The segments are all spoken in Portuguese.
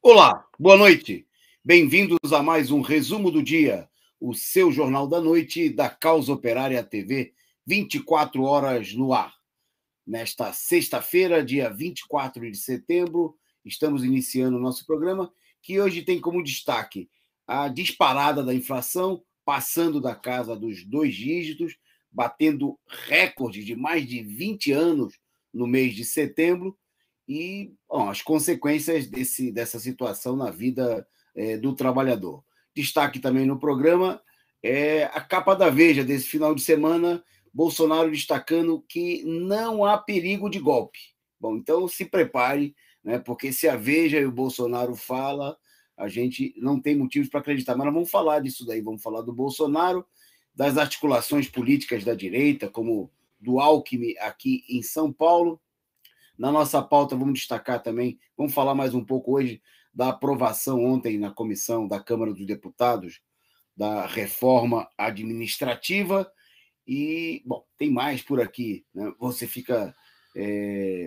Olá, boa noite. Bem-vindos a mais um resumo do dia, o seu jornal da noite da Causa Operária TV, 24 horas no ar. Nesta sexta-feira, dia 24 de setembro, estamos iniciando o nosso programa, que hoje tem como destaque a disparada da inflação, passando da casa dos 2 dígitos, batendo recorde de mais de 20 anos no mês de setembro, e as consequências dessa situação na vida do trabalhador. Destaque também no programa é a capa da Veja desse final de semana, Bolsonaro destacando que não há perigo de golpe. Bom, então se prepare, né, porque se a Veja e o Bolsonaro falam, a gente não tem motivos para acreditar. Mas nós vamos falar disso daí, vamos falar do Bolsonaro, das articulações políticas da direita, como do Alckmin aqui em São Paulo. Na nossa pauta, vamos destacar também, vamos falar mais um pouco hoje da aprovação ontem na comissão da Câmara dos Deputados da reforma administrativa. E, bom, tem mais por aqui, né?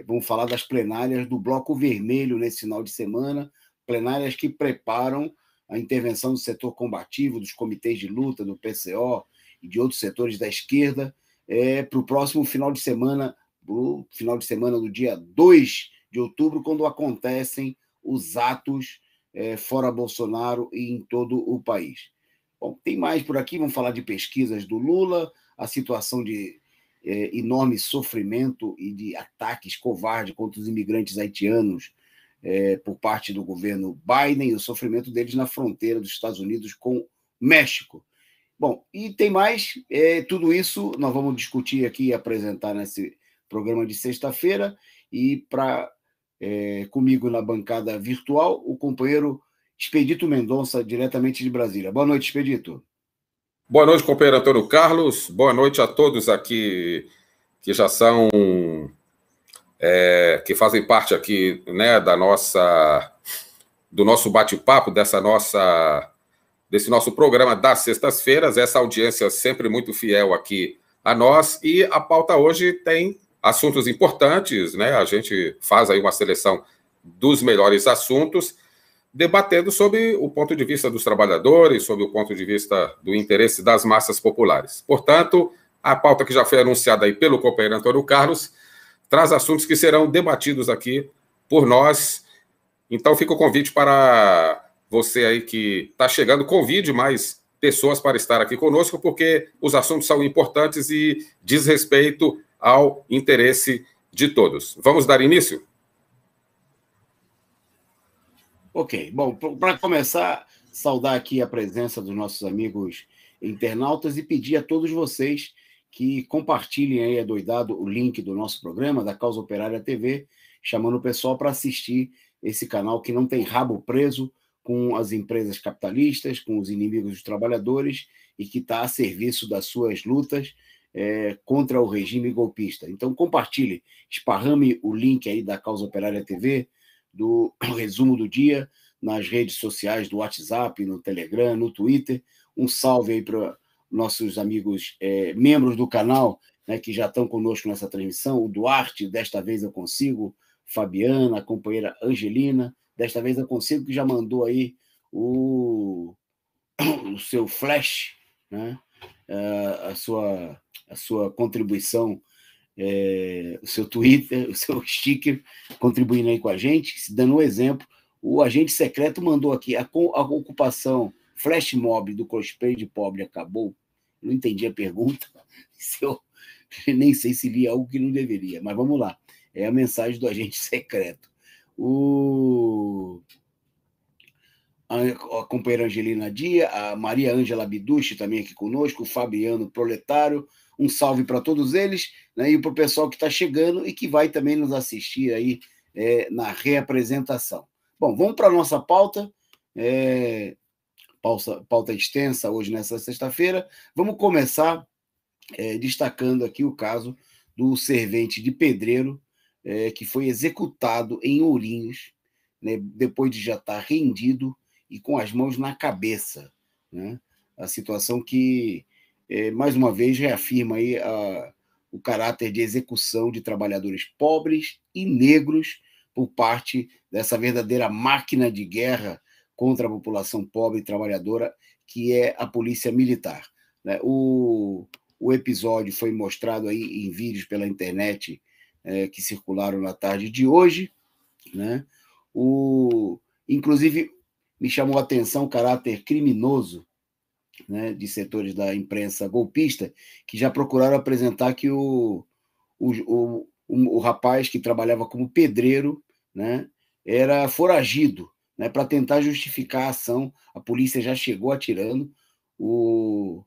Vamos falar das plenárias do Bloco Vermelho nesse final de semana, plenárias que preparam a intervenção do setor combativo, dos comitês de luta, do PCO e de outros setores da esquerda, para o próximo final de semana, o final de semana do dia 2 de outubro, quando acontecem os atos fora Bolsonaro e em todo o país. Bom, tem mais por aqui, vamos falar de pesquisas do Lula, a situação de enorme sofrimento e de ataques covardes contra os imigrantes haitianos por parte do governo Biden, e o sofrimento deles na fronteira dos Estados Unidos com o México. Bom, e tem mais, tudo isso nós vamos discutir aqui e apresentar nesse programa de sexta-feira, e comigo na bancada virtual, o companheiro Expedito Mendonça, diretamente de Brasília. Boa noite, Expedito. Boa noite, companheiro Antônio Carlos. Boa noite a todos aqui que já são, que fazem parte aqui, né, do nosso bate-papo, desse nosso programa das sextas-feiras. Essa audiência sempre muito fiel aqui a nós. E a pauta hoje tem assuntos importantes, né? A gente faz aí uma seleção dos melhores assuntos, debatendo sobre o ponto de vista dos trabalhadores, sobre o ponto de vista do interesse das massas populares. Portanto, a pauta que já foi anunciada aí pelo companheiro Antônio Carlos traz assuntos que serão debatidos aqui por nós. Então, fica o convite para você aí que está chegando, convide mais pessoas para estar aqui conosco, porque os assuntos são importantes e diz respeito ao interesse de todos. Vamos dar início? Ok, bom, para começar, saudar aqui a presença dos nossos amigos internautas e pedir a todos vocês que compartilhem aí adoidado o link do nosso programa, da Causa Operária TV, chamando o pessoal para assistir esse canal que não tem rabo preso com as empresas capitalistas, com os inimigos dos trabalhadores, e que está a serviço das suas lutas contra o regime golpista. Então, compartilhe, esparrame o link aí da Causa Operária TV, do resumo do dia, nas redes sociais do WhatsApp, no Telegram, no Twitter. Um salve aí para nossos amigos membros do canal, né, que já estão conosco nessa transmissão. O Duarte, desta vez eu consigo, Fabiana, a companheira Angelina, desta vez eu consigo, que já mandou aí o seu flash, né, a sua contribuição, o seu Twitter, o seu sticker, contribuindo aí com a gente, dando um exemplo. O agente secreto mandou aqui: a ocupação flash mob do cosplay de pobre acabou. Não entendi a pergunta. Eu nem sei se li algo que não deveria, mas vamos lá. É a mensagem do agente secreto. A companheira Angelina Dia, a Maria Ângela Biducci também aqui conosco, o Fabiano Proletário. Um salve para todos eles, né, e para o pessoal que está chegando e que vai também nos assistir aí na reapresentação. Bom, vamos para a nossa pauta, pauta extensa hoje nessa sexta-feira. Vamos começar destacando aqui o caso do servente de pedreiro que foi executado em Ourinhos, né, depois de já estar rendido e com as mãos na cabeça, né? A situação que, mais uma vez, reafirma aí o caráter de execução de trabalhadores pobres e negros por parte dessa verdadeira máquina de guerra contra a população pobre e trabalhadora, que é a polícia militar. O episódio foi mostrado aí em vídeos pela internet que circularam na tarde de hoje, né? Inclusive, me chamou a atenção o caráter criminoso, né, de setores da imprensa golpista, que já procuraram apresentar que o rapaz que trabalhava como pedreiro, né, era foragido, né, para tentar justificar a ação. A polícia já chegou atirando o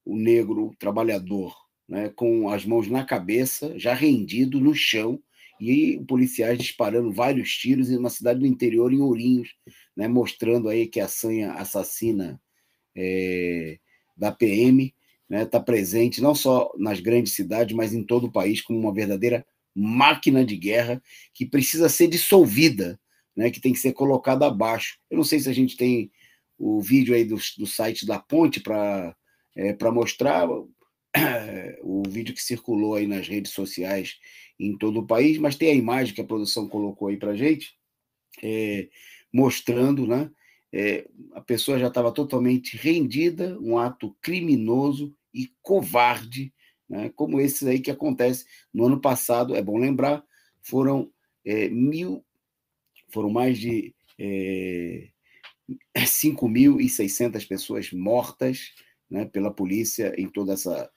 negro trabalhador, né, com as mãos na cabeça, já rendido no chão, e policiais disparando vários tiros em uma cidade do interior, em Ourinhos, né, mostrando aí que a sanha assassina da PM está presente não só nas grandes cidades, mas em todo o país, como uma verdadeira máquina de guerra que precisa ser dissolvida, né, que tem que ser colocada abaixo. Eu não sei se a gente tem o vídeo aí do site da Ponte para mostrar o vídeo que circulou aí nas redes sociais em todo o país, mas tem a imagem que a produção colocou aí para a gente, mostrando, né, a pessoa já estava totalmente rendida, um ato criminoso e covarde, né, como esse aí que acontece no ano passado. É bom lembrar, foram mais de 5.600 pessoas mortas, né, pela polícia em toda essa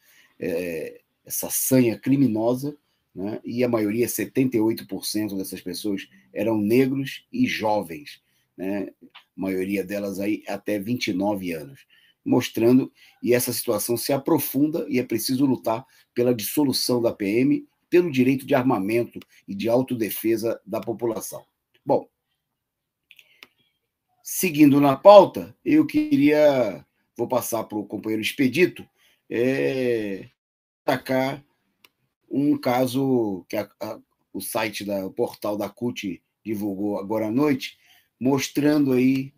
sanha criminosa, né, e a maioria, 78% dessas pessoas, eram negros e jovens, né, a maioria delas aí até 29 anos, mostrando, e essa situação se aprofunda e é preciso lutar pela dissolução da PM, pelo direito de armamento e de autodefesa da população. Bom, seguindo na pauta, vou passar para o companheiro Expedito, destacar um caso que o site, o portal da CUT divulgou agora à noite, mostrando aí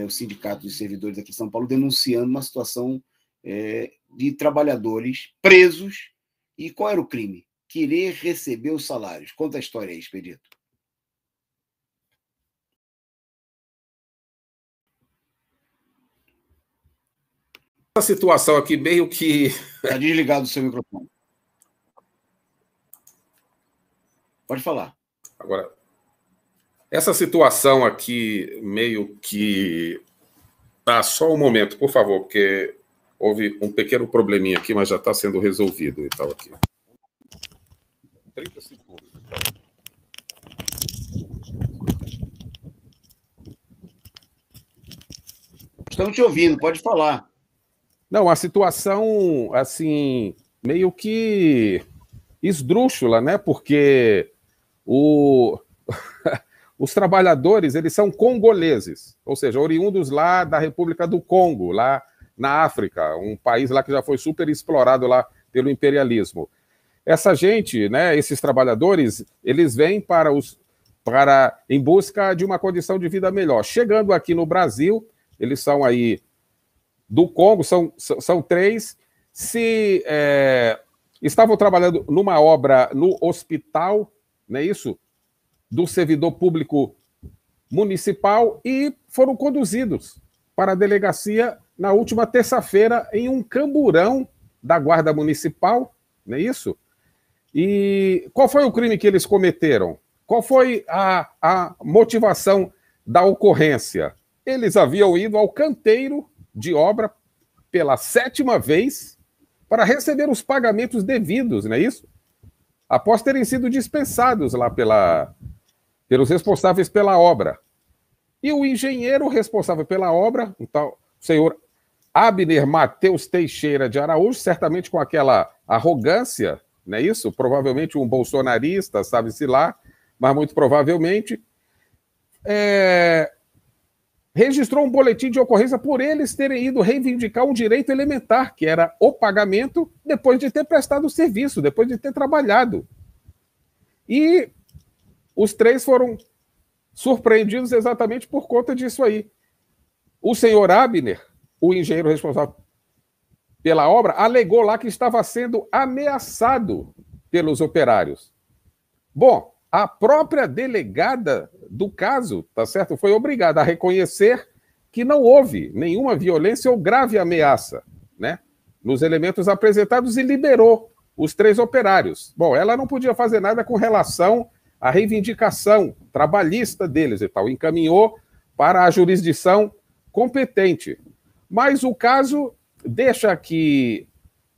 o Sindicato de Servidores aqui de São Paulo denunciando uma situação de trabalhadores presos. E qual era o crime? Querer receber os salários. Conta a história aí, Expedito. Essa situação aqui meio que... Está desligado o seu microfone. Pode falar. Agora, essa situação aqui meio que... só um momento, por favor, porque houve um pequeno probleminha aqui, mas já está sendo resolvido e tal aqui. 30 segundos. Estamos te ouvindo, pode falar. Não, a situação, assim, meio que esdrúxula, né? Porque os trabalhadores, eles são congoleses, ou seja, oriundos lá da República do Congo, lá na África, um país lá que já foi super explorado lá pelo imperialismo. Essa gente, né, esses trabalhadores, eles vêm em busca de uma condição de vida melhor. Chegando aqui no Brasil, eles são aí do Congo, são 3, estavam trabalhando numa obra no hospital, não é isso? Do servidor público municipal e foram conduzidos para a delegacia na última terça-feira em um camburão da Guarda Municipal, não é isso? E qual foi o crime que eles cometeram? Qual foi a motivação da ocorrência? Eles haviam ido ao canteiro de obra pela 7ª vez para receber os pagamentos devidos, não é isso? Após terem sido dispensados lá pelos responsáveis pela obra. E o engenheiro responsável pela obra, então, o senhor Abner Mateus Teixeira de Araújo, certamente com aquela arrogância, não é isso? Provavelmente um bolsonarista, sabe-se lá, mas muito provavelmente, registrou um boletim de ocorrência por eles terem ido reivindicar um direito elementar, que era o pagamento depois de ter prestado o serviço, depois de ter trabalhado. E os 3 foram surpreendidos exatamente por conta disso aí. O senhor Abner, o engenheiro responsável pela obra, alegou lá que estava sendo ameaçado pelos operários. Bom, a própria delegada do caso, tá certo? Foi obrigada a reconhecer que não houve nenhuma violência ou grave ameaça, né, nos elementos apresentados e liberou os 3 operários. Bom, ela não podia fazer nada com relação à reivindicação trabalhista deles e tal, encaminhou para a jurisdição competente. Mas o caso deixa que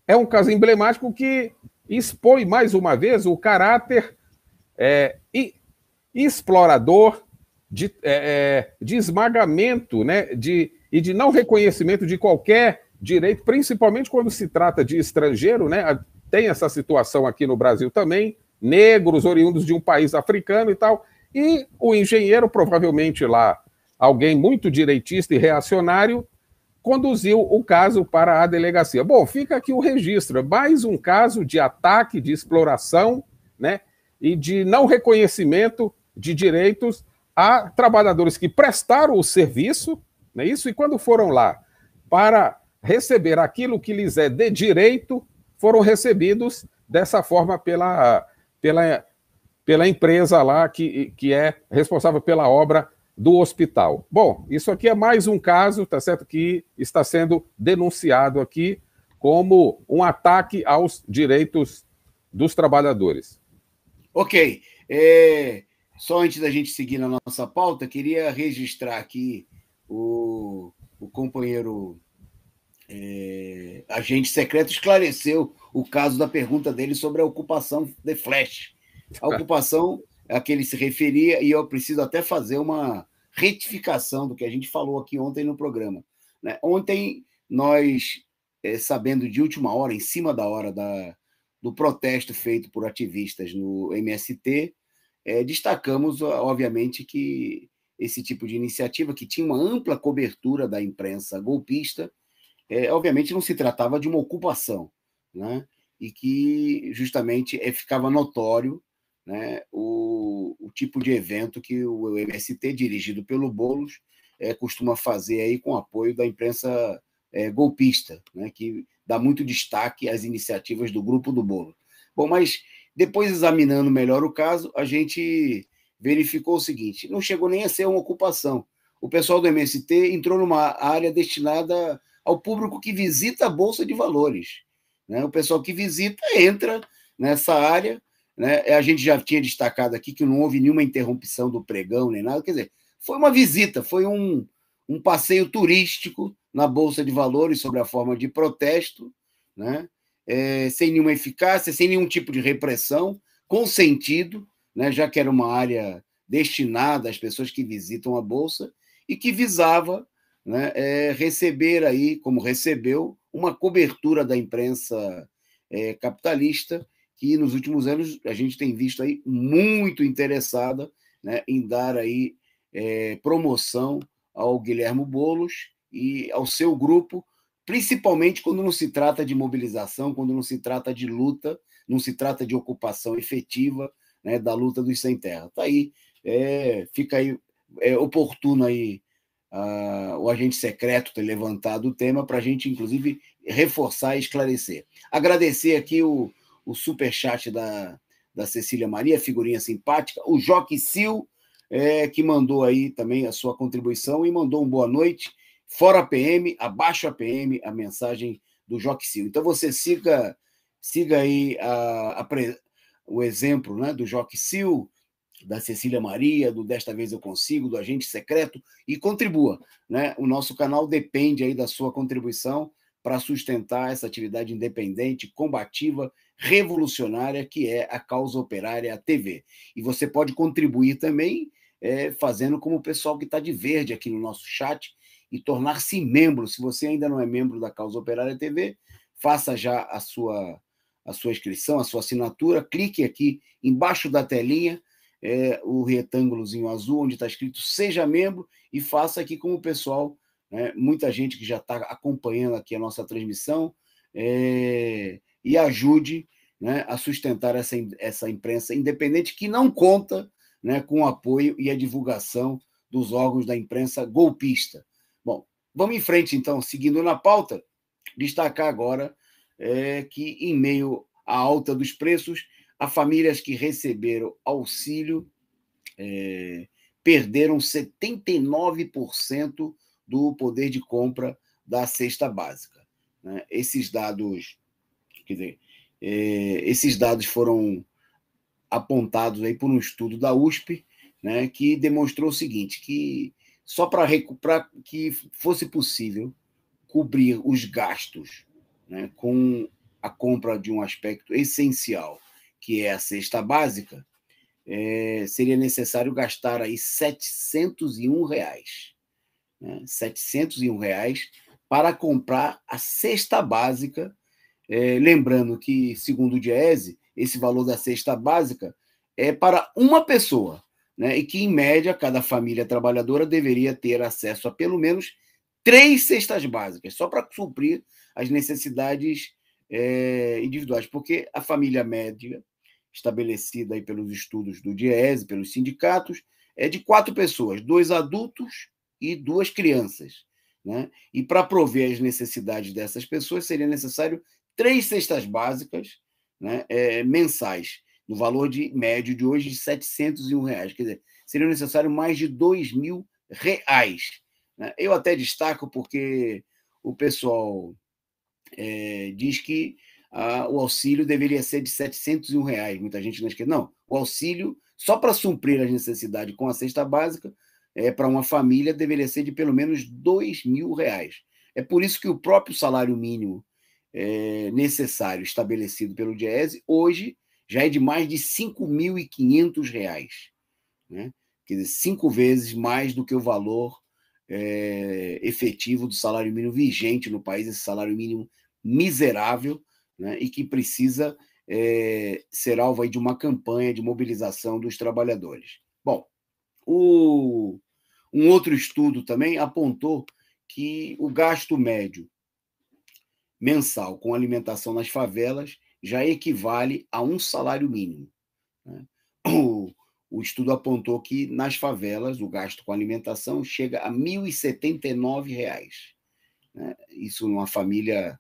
é um caso emblemático que expõe mais uma vez o caráter explorador, de esmagamento, né, e de não reconhecimento de qualquer direito, principalmente quando se trata de estrangeiro, né? Tem essa situação aqui no Brasil também, negros oriundos de um país africano e tal, e o engenheiro, provavelmente lá, alguém muito direitista e reacionário, conduziu o caso para a delegacia. Bom, fica aqui o registro, mais um caso de ataque, de exploração, né, e de não reconhecimento de direitos a trabalhadores que prestaram o serviço, não é isso? E quando foram lá para receber aquilo que lhes é de direito, foram recebidos dessa forma pela empresa lá que é responsável pela obra do hospital. Bom, isso aqui é mais um caso, tá certo, que está sendo denunciado aqui como um ataque aos direitos dos trabalhadores. Ok. Só antes da gente seguir na nossa pauta, queria registrar aqui o companheiro agente secreto esclareceu o caso da pergunta dele sobre a ocupação de Flash. A ocupação a que ele se referia, e eu preciso até fazer uma retificação do que a gente falou aqui ontem no programa. Né? Ontem, nós, sabendo de última hora, em cima da hora do protesto feito por ativistas no MST, destacamos, obviamente, que esse tipo de iniciativa, que tinha uma ampla cobertura da imprensa golpista, obviamente não se tratava de uma ocupação, né? E que justamente ficava notório, né, o tipo de evento que o MST, dirigido pelo Boulos, costuma fazer aí com apoio da imprensa golpista, né, que dá muito destaque às iniciativas do grupo do Boulos. Bom, mas depois, examinando melhor o caso, a gente verificou o seguinte: não chegou nem a ser uma ocupação. O pessoal do MST entrou numa área destinada ao público que visita a Bolsa de Valores. Né? O pessoal que visita entra nessa área. Né? A gente já tinha destacado aqui que não houve nenhuma interrupção do pregão nem nada. Quer dizer, foi uma visita, foi um passeio turístico na Bolsa de Valores sob a forma de protesto, né? Sem nenhuma eficácia, sem nenhum tipo de repressão, consentido, né? Já que era uma área destinada às pessoas que visitam a Bolsa e que visava, né, receber aí, como recebeu, uma cobertura da imprensa capitalista, que nos últimos anos a gente tem visto aí muito interessada, né, em dar aí promoção ao Guilherme Boulos e ao seu grupo, principalmente quando não se trata de mobilização, quando não se trata de luta, não se trata de ocupação efetiva, né, da luta dos sem terra. Está aí, fica aí oportuno aí o agente secreto ter levantado o tema para a gente, inclusive, reforçar e esclarecer. Agradecer aqui o superchat da Cecília Maria, figurinha simpática, o Joque Sil, que mandou aí também a sua contribuição e mandou um boa noite, fora a PM, abaixo a PM, a mensagem do Joque Sil. Então, você siga aí o exemplo, né, do Joque Sil, da Cecília Maria, do Desta Vez Eu Consigo, do Agente Secreto, e contribua. Né? O nosso canal depende aí da sua contribuição para sustentar essa atividade independente, combativa, revolucionária, que é a Causa Operária TV. E você pode contribuir também fazendo como o pessoal que está de verde aqui no nosso chat e tornar-se membro. Se você ainda não é membro da Causa Operária TV, faça já a sua inscrição, a sua assinatura, clique aqui embaixo da telinha, o retângulozinho azul, onde está escrito Seja Membro, e faça aqui como o pessoal, né, muita gente que já está acompanhando aqui a nossa transmissão, e ajude, né, a sustentar essa imprensa independente que não conta, né, com o apoio e a divulgação dos órgãos da imprensa golpista. Bom, vamos em frente, então, seguindo na pauta, destacar agora que, em meio à alta dos preços, as famílias que receberam auxílio perderam 79% do poder de compra da cesta básica, né? Esses dados, quer dizer, esses dados foram apontados aí por um estudo da USP, né, que demonstrou o seguinte, que só para que fosse possível cobrir os gastos, né, com a compra de um aspecto essencial, que é a cesta básica, seria necessário gastar aí R$ 701, né, R$ 701 para comprar a cesta básica. Lembrando que, segundo o Diese, esse valor da cesta básica é para uma pessoa, né? E que, em média, cada família trabalhadora deveria ter acesso a pelo menos 3 cestas básicas, só para suprir as necessidades individuais, porque a família média, estabelecida aí pelos estudos do Diese, pelos sindicatos, é de 4 pessoas, 2 adultos e 2 crianças, né? E para prover as necessidades dessas pessoas, seria necessário 3 cestas básicas, né, mensais, no valor médio de hoje de R$ 701. Quer dizer, seria necessário mais de R$ 2.000. Né? Eu até destaco porque o pessoal diz que o auxílio deveria ser de R$ 701. Muita gente não esquece. Não, o auxílio, só para suprir as necessidades com a cesta básica, para uma família, deveria ser de pelo menos R$ 2.000. É por isso que o próprio salário mínimo necessário estabelecido pelo Diese, hoje já é de mais de R$ 5.500, né? Quer dizer, 5 vezes mais do que o valor efetivo do salário mínimo vigente no país, esse salário mínimo miserável, né? E que precisa ser alvo aí de uma campanha de mobilização dos trabalhadores. Bom, um outro estudo também apontou que o gasto médio mensal com alimentação nas favelas já equivale a um salário mínimo, né? O estudo apontou que nas favelas o gasto com alimentação chega a R$ 1.079, né? Isso numa família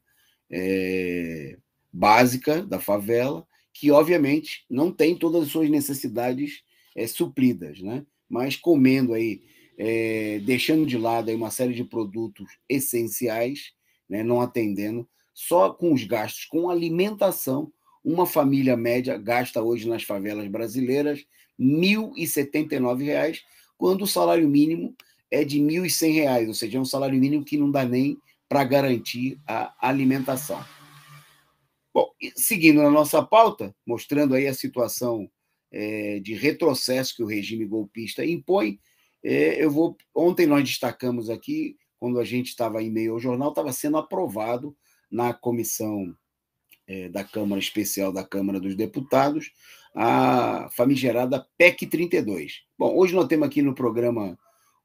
básica da favela, que obviamente não tem todas as suas necessidades supridas, né? Mas comendo aí, deixando de lado aí uma série de produtos essenciais, né, não atendendo, só com os gastos com alimentação, uma família média gasta hoje nas favelas brasileiras R$ 1.079, quando o salário mínimo é de R$ 1.100, ou seja, é um salário mínimo que não dá nem para garantir a alimentação. Bom, seguindo na nossa pauta, mostrando aí a situação de retrocesso que o regime golpista impõe, ontem nós destacamos aqui, quando a gente estava em meio ao jornal, estava sendo aprovado na comissão da Câmara Especial da Câmara dos Deputados, a famigerada PEC 32. Bom, hoje nós temos aqui no programa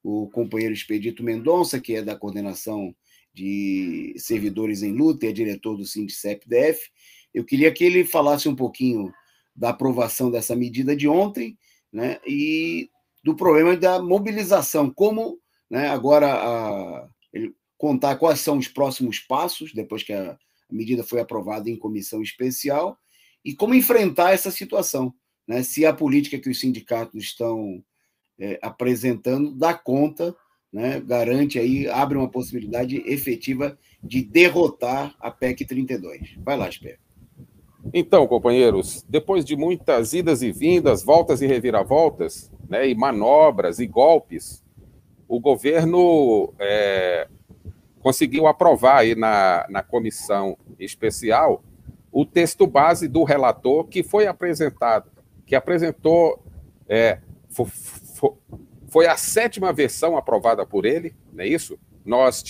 o companheiro Expedito Mendonça, que é da coordenação de servidores em luta e é diretor do Sindicep-DF. Eu queria que ele falasse um pouquinho da aprovação dessa medida de ontem, né, e do problema da mobilização, como, né, agora ele contar quais são os próximos passos, depois que a medida foi aprovada em comissão especial, e como enfrentar essa situação, né, se a política que os sindicatos estão apresentando dá conta, né, garante aí, abre uma possibilidade efetiva de derrotar a PEC 32. Vai lá, Espero. Então, companheiros, depois de muitas idas e vindas, voltas e reviravoltas, né, e manobras e golpes, o governo conseguiu aprovar aí na comissão especial o texto base do relator que foi apresentado, foi a 7ª versão aprovada por ele, não é isso? Nós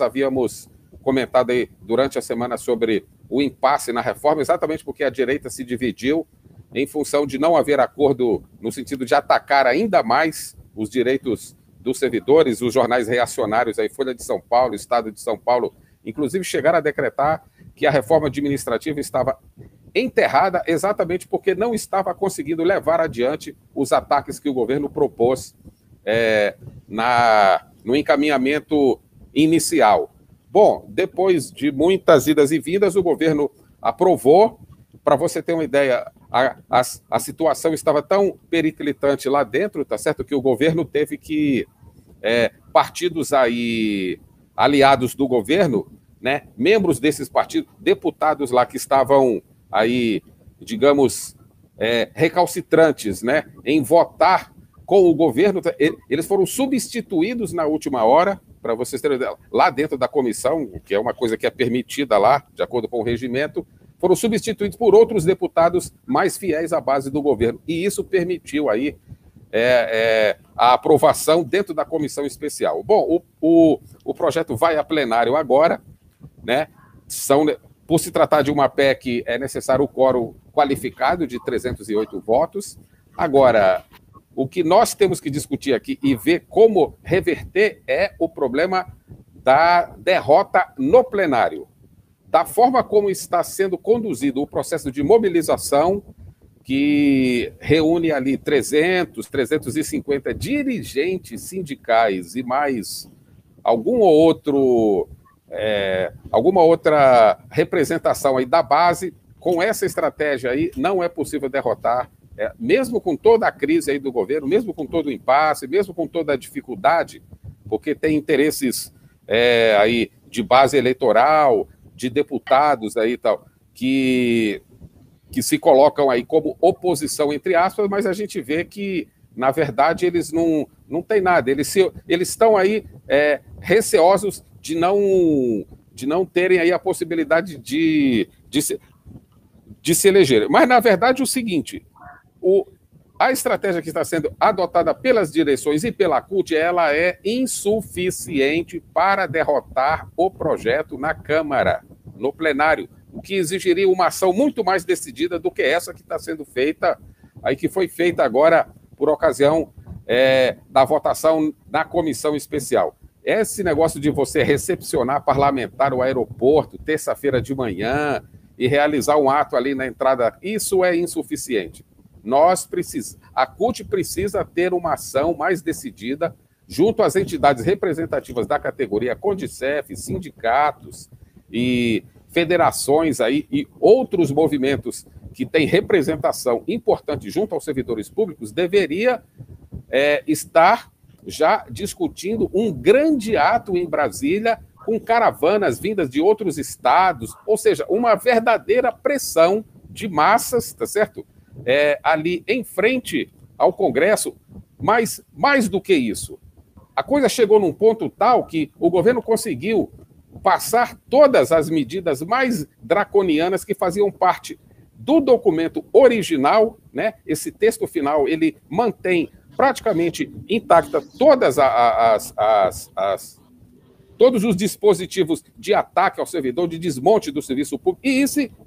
havíamos comentado aí durante a semana sobre o impasse na reforma, exatamente porque a direita se dividiu em função de não haver acordo no sentido de atacar ainda mais os direitos dos servidores. Os jornais reacionários, aí, Folha de São Paulo, Estado de São Paulo, inclusive chegaram a decretar que a reforma administrativa estava enterrada exatamente porque não estava conseguindo levar adiante os ataques que o governo propôs no encaminhamento inicial. Bom, depois de muitas idas e vindas, o governo aprovou. Para você ter uma ideia, a situação estava tão periclitante lá dentro, tá certo, que o governo teve que partidos aí aliados do governo, né, membros desses partidos, deputados lá que estavam aí, digamos, recalcitrantes, né, em votar com o governo, eles foram substituídos na última hora, para vocês terem lá dentro da comissão, que é uma coisa que é permitida lá, de acordo com o regimento, foram substituídos por outros deputados mais fiéis à base do governo. E isso permitiu aí a aprovação dentro da comissão especial. Bom, o projeto vai a plenário agora, né? Por se tratar de uma PEC, é necessário o quórum qualificado de 308 votos. Agora, o que nós temos que discutir aqui e ver como reverter é o problema da derrota no plenário. Da forma como está sendo conduzido o processo de mobilização, que reúne ali 350 dirigentes sindicais e mais alguma outra representação aí da base, com essa estratégia aí, não é possível derrotar, mesmo com toda a crise aí do governo, mesmo com todo o impasse, mesmo com toda a dificuldade, porque tem interesses aí de base eleitoral, de deputados aí e tal, que se colocam aí como oposição, entre aspas, mas a gente vê que, na verdade, eles não têm nada. Eles estão aí receosos de não terem aí a possibilidade de se eleger. Mas, na verdade, o seguinte, a estratégia que está sendo adotada pelas direções e pela CUT, ela é insuficiente para derrotar o projeto na Câmara, no plenário, o que exigiria uma ação muito mais decidida do que essa que está sendo feita, aí que foi feita agora por ocasião da votação na comissão especial. Esse negócio de você recepcionar parlamentar no aeroporto, terça-feira de manhã, e realizar um ato ali na entrada, isso é insuficiente. A CUT precisa ter uma ação mais decidida junto às entidades representativas da categoria, CONDICEF, sindicatos e federações aí, e outros movimentos que têm representação importante junto aos servidores públicos, deveria estar já discutindo um grande ato em Brasília, com caravanas vindas de outros estados, ou seja, uma verdadeira pressão de massas, tá certo? Ali em frente ao Congresso, mas mais do que isso, a coisa chegou num ponto tal que o governo conseguiu passar todas as medidas mais draconianas que faziam parte do documento original, né? Esse texto final, ele mantém praticamente intacta todos os dispositivos de ataque ao servidor, de desmonte do serviço público,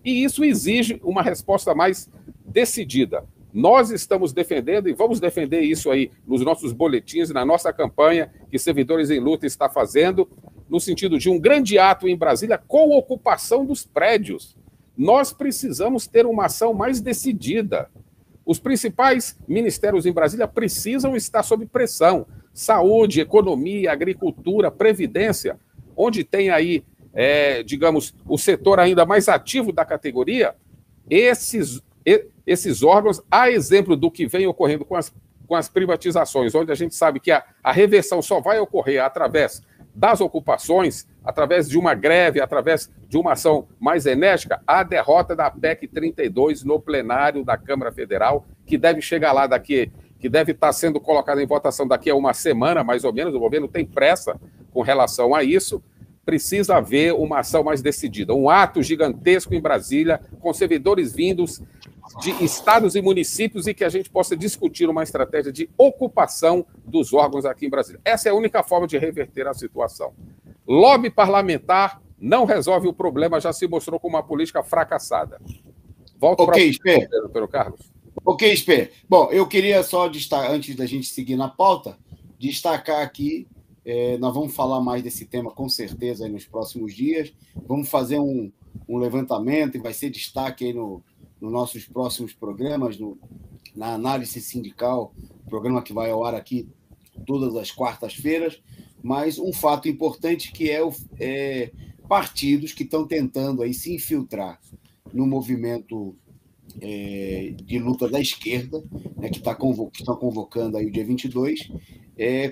e isso exige uma resposta mais decidida. Nós estamos defendendo e vamos defender isso aí nos nossos boletins, na nossa campanha que Servidores em Luta está fazendo, no sentido de um grande ato em Brasília com ocupação dos prédios. Nós precisamos ter uma ação mais decidida. Os principais ministérios em Brasília precisam estar sob pressão. Saúde, economia, agricultura, previdência, onde tem aí, digamos, o setor ainda mais ativo da categoria, esses órgãos, a exemplo do que vem ocorrendo com as privatizações, onde a gente sabe que a reversão só vai ocorrer através das ocupações, através de uma greve, através de uma ação mais enérgica, a derrota da PEC 32 no plenário da Câmara Federal, que deve chegar lá que deve estar sendo colocada em votação daqui a uma semana, mais ou menos. O governo tem pressa com relação a isso. Precisa haver uma ação mais decidida, um ato gigantesco em Brasília, com servidores vindos de estados e municípios, e que a gente possa discutir uma estratégia de ocupação dos órgãos aqui em Brasília. Essa é a única forma de reverter a situação. Lobby parlamentar não resolve o problema, já se mostrou como uma política fracassada. Volto para você, doutor Carlos. Ok, Spé. Bom, eu queria só destacar, antes da gente seguir na pauta, destacar aqui, nós vamos falar mais desse tema com certeza aí nos próximos dias, vamos fazer um levantamento e vai ser destaque aí nos nossos próximos programas, na análise sindical, programa que vai ao ar aqui todas as quartas-feiras, mas um fato importante que é partidos que estão tentando aí se infiltrar no movimento de luta da esquerda, né, que estão convocando aí o dia 22,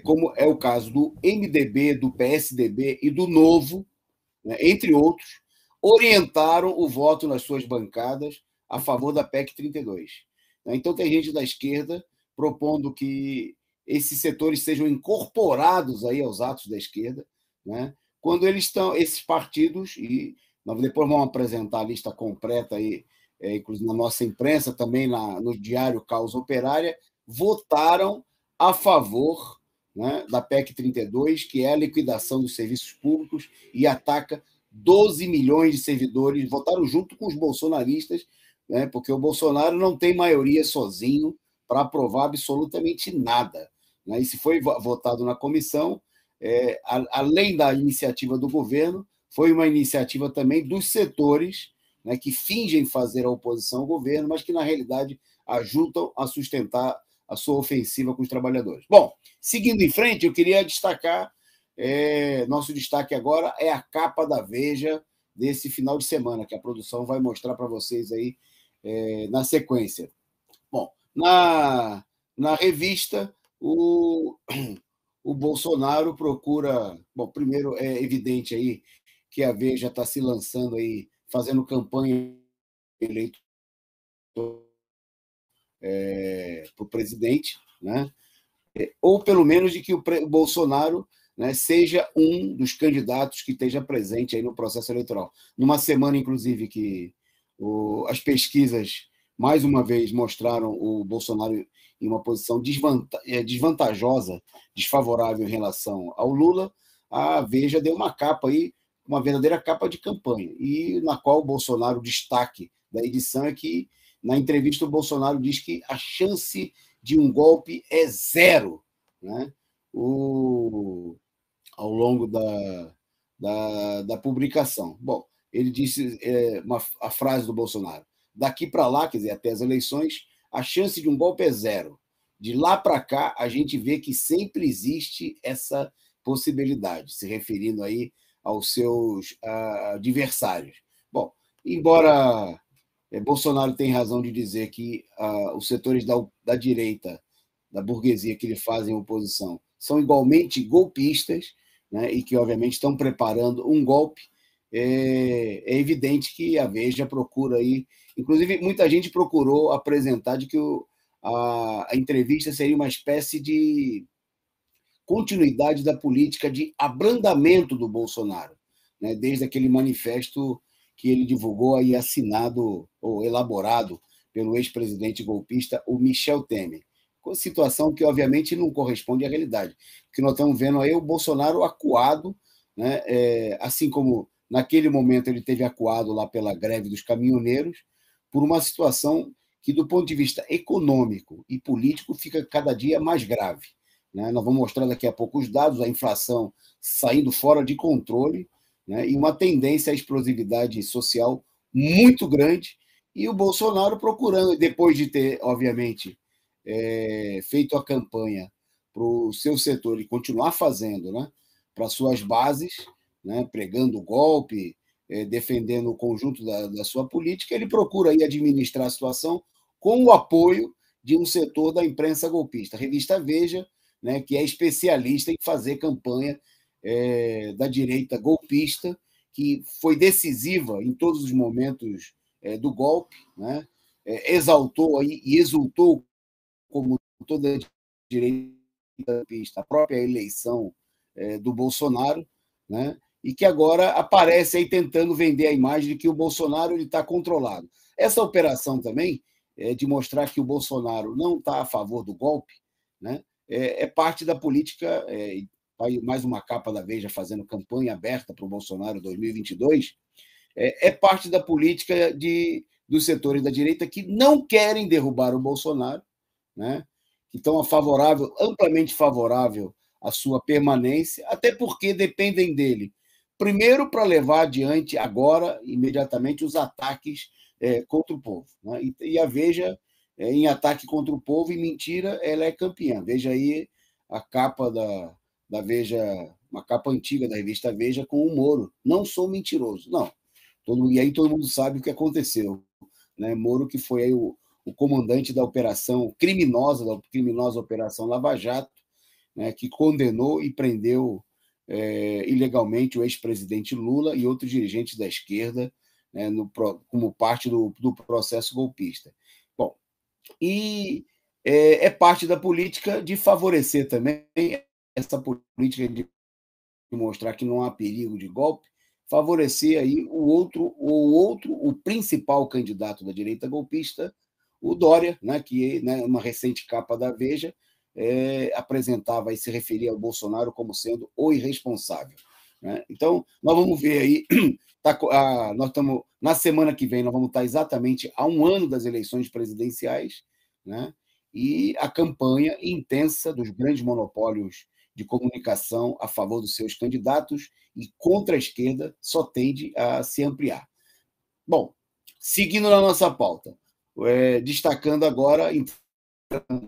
como é o caso do MDB, do PSDB e do Novo, né, entre outros, orientaram o voto nas suas bancadas a favor da PEC 32. Então, tem gente da esquerda propondo que esses setores sejam incorporados aí aos atos da esquerda, né, quando eles estão, esses partidos, e nós depois vamos apresentar a lista completa aí, inclusive na nossa imprensa, também no Diário Causa Operária, votaram a favor, né, da PEC 32, que é a liquidação dos serviços públicos e ataca 12 milhões de servidores, votaram junto com os bolsonaristas, né, porque o Bolsonaro não tem maioria sozinho para aprovar absolutamente nada, né? E se foi votado na comissão, além da iniciativa do governo, foi uma iniciativa também dos setores, né, que fingem fazer a oposição ao governo, mas que, na realidade, ajudam a sustentar a sua ofensiva com os trabalhadores. Bom, seguindo em frente, eu queria destacar, nosso destaque agora é a capa da Veja desse final de semana, que a produção vai mostrar para vocês aí na sequência. Bom, na revista, o Bolsonaro procura... Bom, primeiro, é evidente aí que a Veja está se lançando aí, fazendo campanha eleitoral para o presidente, né? Ou pelo menos de que o Bolsonaro, né, seja um dos candidatos que esteja presente aí no processo eleitoral. Numa semana, inclusive, que as pesquisas, mais uma vez, mostraram o Bolsonaro em uma posição desvantajosa, desfavorável em relação ao Lula, a Veja deu uma capa aí, uma verdadeira capa de campanha, e na qual o Bolsonaro, o destaque da edição é que, na entrevista, o Bolsonaro diz que a chance de um golpe é zero, né? Ao longo da publicação. Bom, ele disse a frase do Bolsonaro: daqui para lá, quer dizer, até as eleições, a chance de um golpe é zero. De lá para cá, a gente vê que sempre existe essa possibilidade, se referindo aí aos seus adversários. Bom, embora Bolsonaro tenha razão de dizer que os setores da direita, da burguesia que lhe fazem oposição, são igualmente golpistas, né, e que, obviamente, estão preparando um golpe, é evidente que a Veja procura aí... Inclusive, muita gente procurou apresentar de que a entrevista seria uma espécie de continuidade da política de abrandamento do Bolsonaro, né, desde aquele manifesto que ele divulgou aí, assinado ou elaborado pelo ex-presidente golpista, o Michel Temer. Situação que, obviamente, não corresponde à realidade. Porque nós estamos vendo aí o Bolsonaro acuado, né, assim como naquele momento ele teve acuado lá pela greve dos caminhoneiros, por uma situação que, do ponto de vista econômico e político, fica cada dia mais grave, né? Nós vamos mostrar daqui a pouco os dados, a inflação saindo fora de controle, né, e uma tendência à explosividade social muito grande, e o Bolsonaro procurando, depois de ter, obviamente, feito a campanha para o seu setor e continuar fazendo, né, para suas bases, né, pregando o golpe, defendendo o conjunto da sua política, ele procura aí administrar a situação com o apoio de um setor da imprensa golpista. A revista Veja, né, que é especialista em fazer campanha da direita golpista, que foi decisiva em todos os momentos do golpe, né, exaltou aí e exultou, como toda a direita golpista, a própria eleição do Bolsonaro, né, e que agora aparece aí tentando vender a imagem de que o Bolsonaro está controlado. Essa operação também, de mostrar que o Bolsonaro não está a favor do golpe, né, é parte da política... mais uma capa da Veja fazendo campanha aberta para o Bolsonaro 2022, é parte da política dos setores da direita que não querem derrubar o Bolsonaro, né, que estão amplamente favorável à sua permanência, até porque dependem dele, primeiro, para levar adiante agora, imediatamente, os ataques contra o povo, né? E a Veja, em ataque contra o povo e mentira, ela é campeã. Veja aí a capa da Veja, uma capa antiga da revista Veja, com o Moro: não sou mentiroso. Não. E aí todo mundo sabe o que aconteceu. né? Moro, que foi aí o comandante da operação criminosa, da criminosa Operação Lava Jato, né, que condenou e prendeu ilegalmente o ex-presidente Lula e outros dirigentes da esquerda, né, como parte do processo golpista. Bom, e é parte da política de favorecer também essa política de mostrar que não há perigo de golpe, favorecer aí o principal candidato da direita golpista, o Dória, né, que, né, uma recente capa da Veja, apresentava e se referia ao Bolsonaro como sendo o irresponsável, né? Então, nós vamos ver aí, nós estamos, na semana que vem, nós vamos estar exatamente a um ano das eleições presidenciais, né? E a campanha intensa dos grandes monopólios de comunicação a favor dos seus candidatos e contra a esquerda só tende a se ampliar. Bom, seguindo na nossa pauta, destacando agora um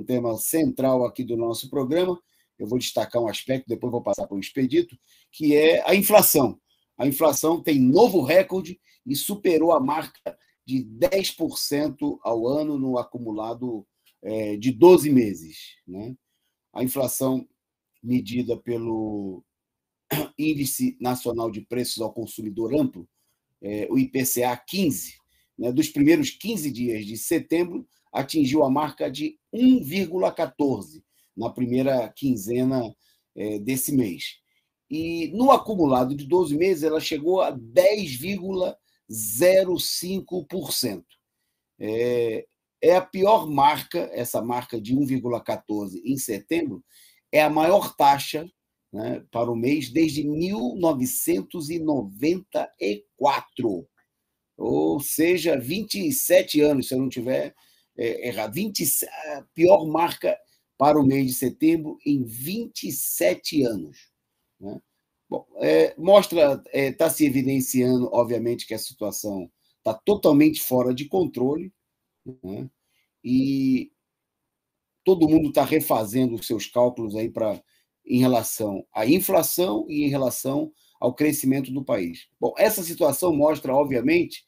tema central aqui do nosso programa, eu vou destacar um aspecto, depois vou passar para o Expedito, que é a inflação. A inflação tem novo recorde e superou a marca de 10% ao ano no acumulado de 12 meses, né? A inflação medida pelo Índice Nacional de Preços ao Consumidor Amplo, o IPCA 15, né, dos primeiros 15 dias de setembro, atingiu a marca de 1,14 na primeira quinzena desse mês. E no acumulado de 12 meses, ela chegou a 10,05%. É a pior marca, essa marca de 1,14 em setembro, é a maior taxa, né, para o mês desde 1994. Ou seja, 27 anos, se eu não tiver errado. A pior marca para o mês de setembro em 27 anos. Né? Bom, está se evidenciando, obviamente, que a situação está totalmente fora de controle, né? E todo mundo está refazendo os seus cálculos aí em relação à inflação e em relação ao crescimento do país. Bom, essa situação mostra, obviamente,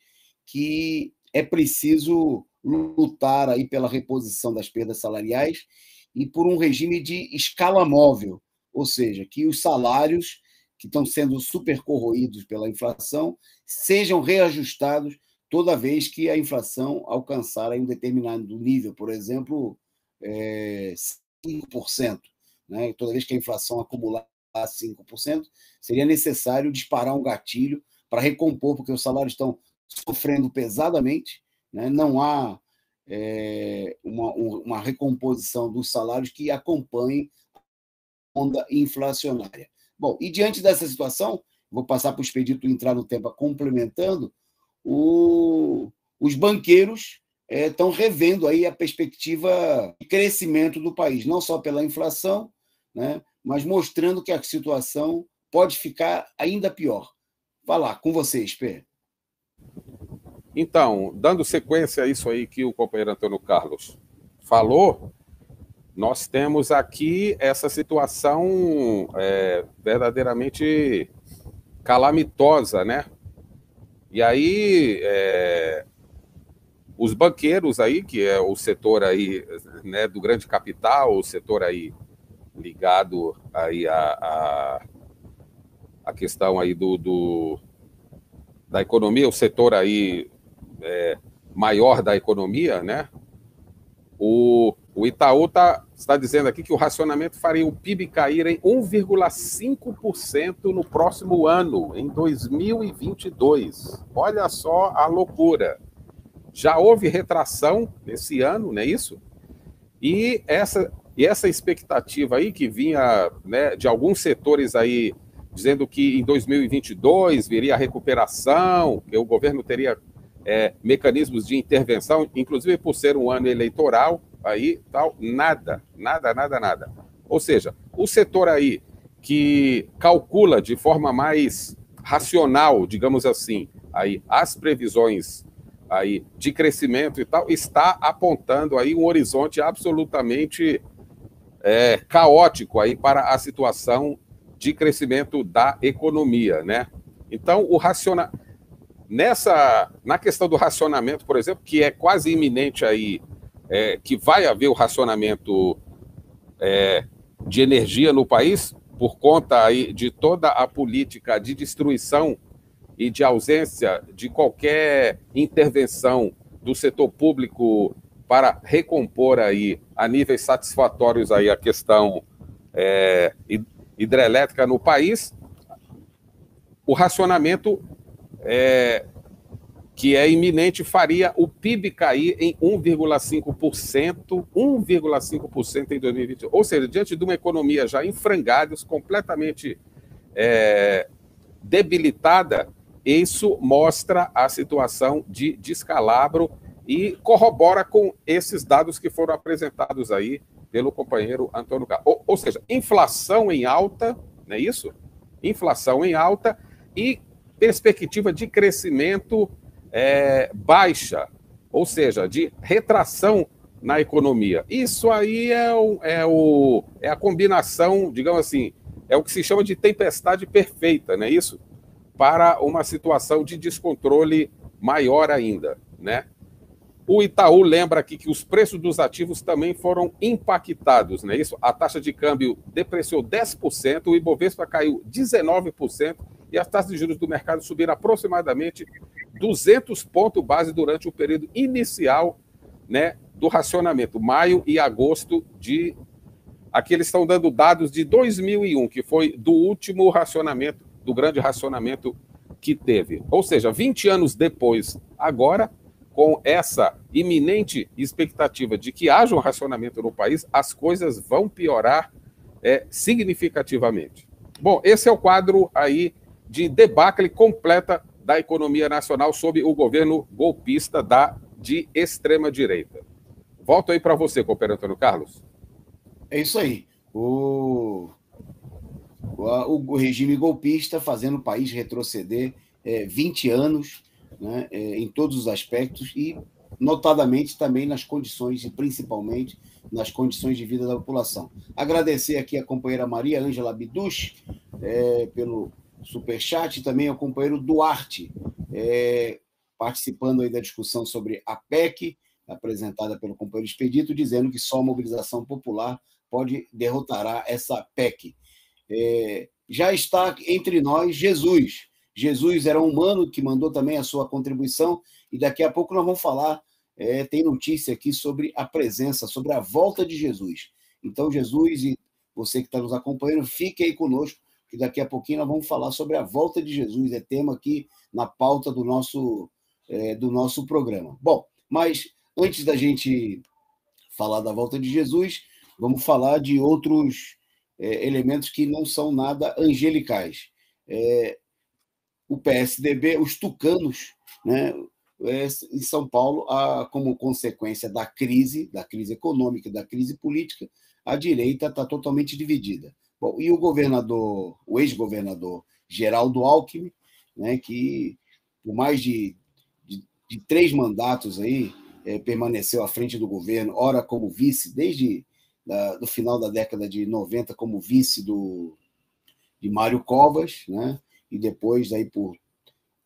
que é preciso lutar aí pela reposição das perdas salariais e por um regime de escala móvel, ou seja, que os salários que estão sendo super corroídos pela inflação sejam reajustados toda vez que a inflação alcançar aí um determinado nível, por exemplo, 5%. Né? Toda vez que a inflação acumular 5%, seria necessário disparar um gatilho para recompor, porque os salários estão sofrendo pesadamente, né? Não há uma recomposição dos salários que acompanhe a onda inflacionária. Bom, e diante dessa situação, vou passar para o Expedito entrar no tema complementando, os banqueiros estão revendo aí a perspectiva de crescimento do país, não só pela inflação, né, mas mostrando que a situação pode ficar ainda pior. Vá lá, com vocês, Pê. Então, dando sequência a isso aí que o companheiro Antônio Carlos falou, nós temos aqui essa situação verdadeiramente calamitosa, né? E aí, os banqueiros aí, que é o setor aí, né, do grande capital, o setor aí ligado aí a questão aí da economia, o setor aí maior da economia, né? O Itaú está dizendo aqui que o racionamento faria o PIB cair em 1,5% no próximo ano, em 2022. Olha só a loucura. Já houve retração nesse ano, não é isso? E essa expectativa aí que vinha, né, de alguns setores aí, dizendo que em 2022 viria a recuperação, que o governo teria mecanismos de intervenção, inclusive por ser um ano eleitoral, aí tal, nada. Ou seja, o setor aí que calcula de forma mais racional, digamos assim, aí as previsões aí de crescimento e tal, está apontando aí um horizonte absolutamente caótico aí para a situação de crescimento da economia, né? Então, Na questão do racionamento, por exemplo, que é quase iminente aí, que vai haver o racionamento de energia no país, por conta aí de toda a política de destruição e de ausência de qualquer intervenção do setor público para recompor aí a níveis satisfatórios aí a questão hidrelétrica no país, o racionamento que é iminente faria o PIB cair em 1,5% em 2020. Ou seja, diante de uma economia já em frangalhos, completamente debilitada, isso mostra a situação de descalabro e corrobora com esses dados que foram apresentados aí pelo companheiro Antônio Carlos. Ou seja, inflação em alta, não é isso? Inflação em alta e perspectiva de crescimento baixa, ou seja, de retração na economia. Isso aí é a combinação, digamos assim, é o que se chama de tempestade perfeita, não é isso? Para uma situação de descontrole maior ainda, né? O Itaú lembra aqui que os preços dos ativos também foram impactados, não é isso? A taxa de câmbio depreciou 10%, o Ibovespa caiu 19% e as taxas de juros do mercado subiram aproximadamente 200 pontos base durante o período inicial, né, do racionamento, maio e agosto de... Aqui eles estão dando dados de 2001, que foi do último racionamento, do grande racionamento que teve. Ou seja, 20 anos depois, agora, com essa iminente expectativa de que haja um racionamento no país, as coisas vão piorar significativamente. Bom, esse é o quadro aí de debacle completa da economia nacional sob o governo golpista de extrema-direita. Volto aí para você, companheiro Antônio Carlos. É isso aí. O regime golpista fazendo o país retroceder 20 anos, né, em todos os aspectos e, notadamente, também nas condições, e principalmente nas condições de vida da população. Agradecer aqui a companheira Maria Ângela Biduch pelo superchat, e também ao companheiro Duarte, participando aí da discussão sobre a PEC, apresentada pelo companheiro Expedito, dizendo que só a mobilização popular derrotará essa PEC. Já está entre nós Jesus. Jesus era um humano que mandou também a sua contribuição, e daqui a pouco nós vamos falar, tem notícia aqui sobre a presença, sobre a volta de Jesus. Então, Jesus, e você que está nos acompanhando, fique aí conosco, que daqui a pouquinho nós vamos falar sobre a volta de Jesus, é tema aqui na pauta do nosso programa. Bom, mas antes da gente falar da volta de Jesus, vamos falar de outros elementos que não são nada angelicais. O PSDB, os tucanos, né, em São Paulo, como consequência da crise econômica, da crise política, a direita está totalmente dividida. Bom, e o ex-governador Geraldo Alckmin, né, que por mais de 3 mandatos aí, permaneceu à frente do governo, ora como vice, desde do final da década de 90, como vice de Mário Covas, né, e depois aí por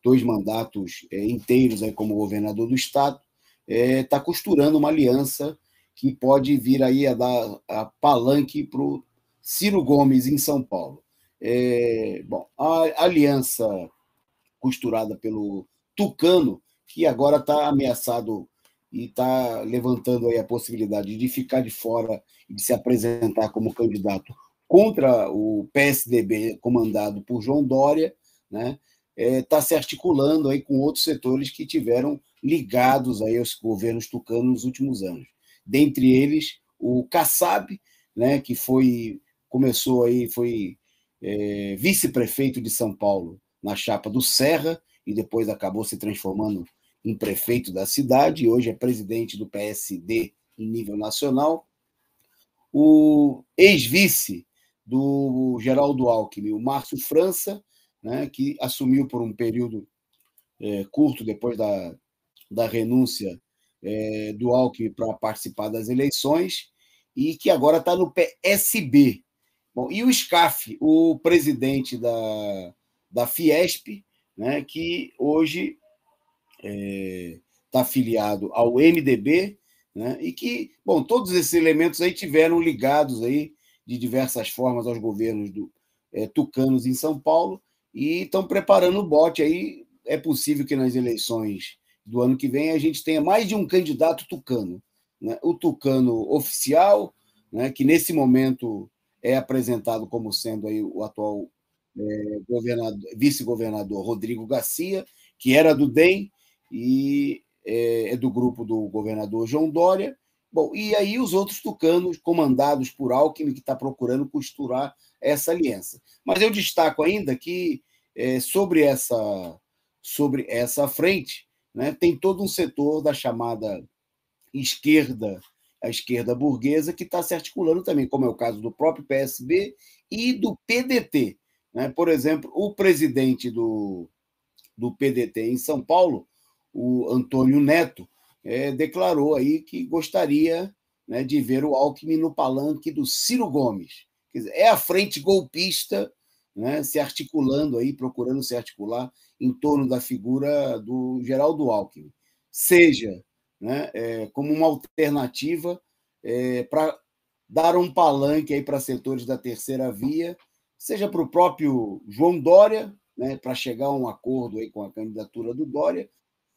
2 mandatos inteiros aí como governador do estado, está costurando uma aliança que pode vir aí a dar a palanque para o Ciro Gomes em São Paulo. Bom, a aliança costurada pelo Tucano, que agora está ameaçado e está levantando aí a possibilidade de ficar de fora e de se apresentar como candidato contra o PSDB comandado por João Dória, né? Está se articulando aí com outros setores que tiveram ligados aí aos governos tucanos nos últimos anos. Dentre eles, o Kassab, né, que foi vice-prefeito de São Paulo na chapa do Serra e depois acabou se transformando em prefeito da cidade e hoje é presidente do PSD em nível nacional. O ex-vice do Geraldo Alckmin, o Márcio França, né, que assumiu por um período curto depois da renúncia do Alckmin para participar das eleições e que agora está no PSB. Bom, e o Scaff, o presidente da Fiesp, né, que hoje está afiliado ao MDB, né? E que, bom, todos esses elementos aí tiveram ligados aí de diversas formas aos governos tucanos em São Paulo e estão preparando o bote aí. É possível que nas eleições do ano que vem a gente tenha mais de um candidato tucano, né? O tucano oficial, né, que nesse momento é apresentado como sendo aí o atual vice-governador Rodrigo Garcia, que era do DEM e é do grupo do governador João Dória. Bom, e aí os outros tucanos, comandados por Alckmin, que está procurando costurar essa aliança. Mas eu destaco ainda que sobre essa frente, né, tem todo um setor da chamada esquerda, a esquerda burguesa, que está se articulando também, como é o caso do próprio PSB e do PDT. Né? Por exemplo, o presidente do PDT em São Paulo, o Antônio Neto, declarou aí que gostaria, né, de ver o Alckmin no palanque do Ciro Gomes. Quer dizer, é a frente golpista, né, se articulando aí, procurando se articular em torno da figura do Geraldo Alckmin, seja, né, como uma alternativa para dar um palanque aí para setores da terceira via, seja para o próprio João Dória, né, para chegar a um acordo aí com a candidatura do Dória,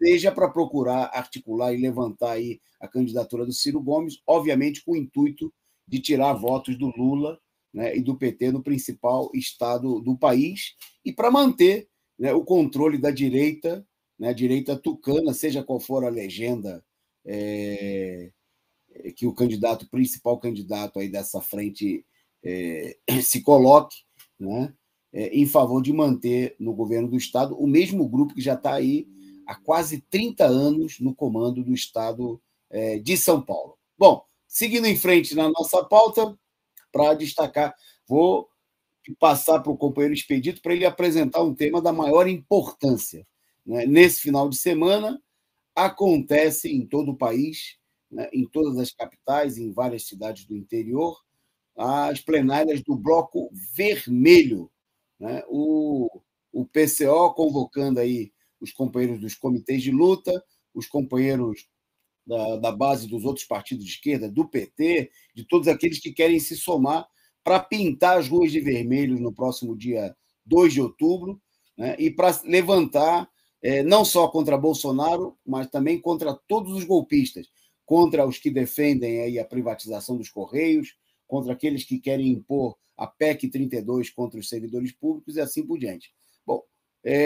seja para procurar articular e levantar aí a candidatura do Ciro Gomes, obviamente com o intuito de tirar votos do Lula, né, e do PT no principal estado do país, e para manter, né, o controle da direita, né, a direita tucana, seja qual for a legenda que o principal candidato aí dessa frente se coloque, né, em favor de manter no governo do estado o mesmo grupo que já está aí há quase 30 anos no comando do estado de São Paulo. Bom, seguindo em frente na nossa pauta, para destacar, vou passar para o companheiro Expedito para ele apresentar um tema da maior importância. Né? Nesse final de semana, acontece em todo o país, né, em todas as capitais, em várias cidades do interior, as plenárias do Bloco Vermelho. Né? O PCO convocando aí os companheiros dos comitês de luta, os companheiros da base dos outros partidos de esquerda, do PT, de todos aqueles que querem se somar para pintar as ruas de vermelho no próximo dia 2 de outubro, né, e para levantar, não só contra Bolsonaro, mas também contra todos os golpistas, contra os que defendem aí a privatização dos Correios, contra aqueles que querem impor a PEC 32 contra os servidores públicos e assim por diante. Bom,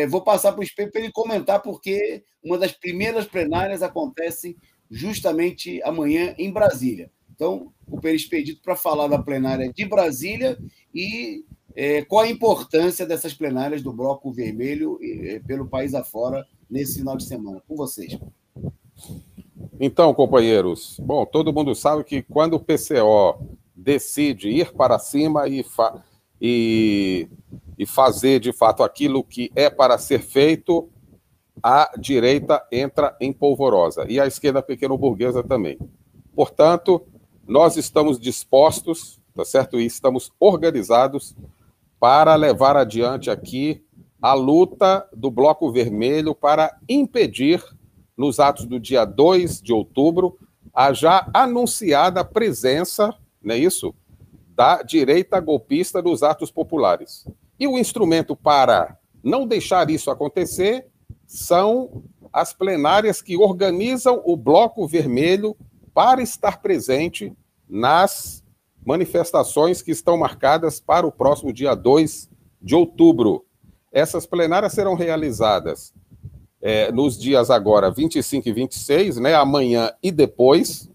vou passar para o Espelho para ele comentar, porque uma das primeiras plenárias acontece justamente amanhã em Brasília. Então, o Expedito para falar da plenária de Brasília e qual a importância dessas plenárias do Bloco Vermelho pelo país afora nesse final de semana. Com vocês. Então, companheiros, bom, todo mundo sabe que quando o PCO decide ir para cima e fazer, de fato, aquilo que é para ser feito, a direita entra em polvorosa, e a esquerda pequeno-burguesa também. Portanto, nós estamos dispostos, tá certo? E estamos organizados para levar adiante aqui a luta do Bloco Vermelho para impedir, nos atos do dia 2 de outubro, a já anunciada presença, não é isso, da direita golpista nos atos populares. E o instrumento para não deixar isso acontecer são as plenárias que organizam o Bloco Vermelho para estar presente nas manifestações que estão marcadas para o próximo dia 2 de outubro. Essas plenárias serão realizadas nos dias agora 25 e 26, né, amanhã e depois.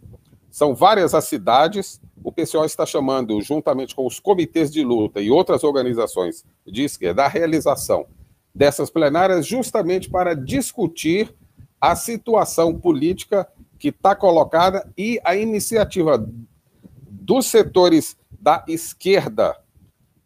São várias as cidades. O PCO está chamando, juntamente com os comitês de luta e outras organizações de esquerda, a realização dessas plenárias justamente para discutir a situação política que está colocada e a iniciativa dos setores da esquerda,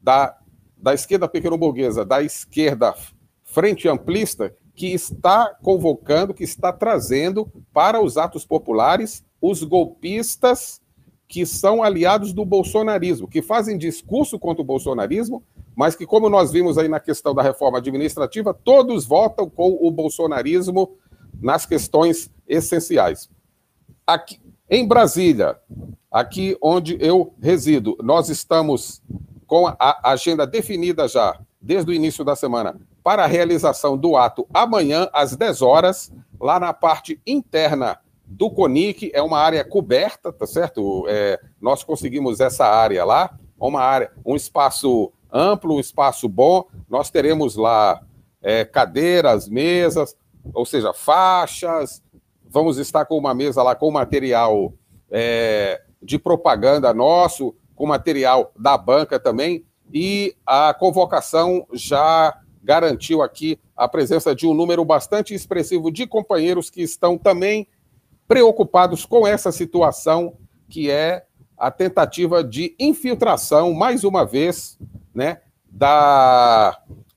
da esquerda pequeno-burguesa, da esquerda frente amplista, que está convocando, que está trazendo para os atos populares os golpistas que são aliados do bolsonarismo, que fazem discurso contra o bolsonarismo, mas que, como nós vimos aí na questão da reforma administrativa, todos votam com o bolsonarismo nas questões essenciais. Aqui, em Brasília, aqui onde eu resido, nós estamos com a agenda definida já, desde o início da semana, para a realização do ato amanhã, às 10 horas, lá na parte interna do CONIC, é uma área coberta, tá certo? Nós conseguimos essa área lá, uma área, um espaço amplo, um espaço bom, nós teremos lá cadeiras, mesas, ou seja, faixas, vamos estar com uma mesa lá com material de propaganda nosso, com material da banca também, e a convocação já garantiu aqui a presença de um número bastante expressivo de companheiros que estão também preocupados com essa situação, que é a tentativa de infiltração, mais uma vez, né,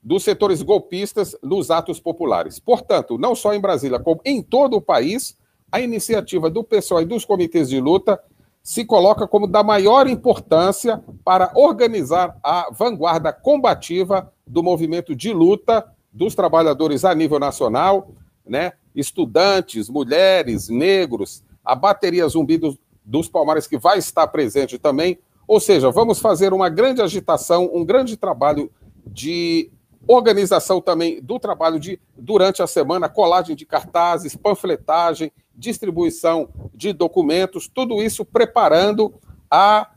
dos setores golpistas nos atos populares. Portanto, não só em Brasília, como em todo o país, a iniciativa do PSOL e dos comitês de luta se coloca como da maior importância para organizar a vanguarda combativa do movimento de luta dos trabalhadores a nível nacional, né? Estudantes, mulheres, negros, a bateria Zumbi dos Palmares, que vai estar presente também. Ou seja, vamos fazer uma grande agitação, um grande trabalho de organização também do trabalho durante a semana, colagem de cartazes, panfletagem, distribuição de documentos, tudo isso preparando a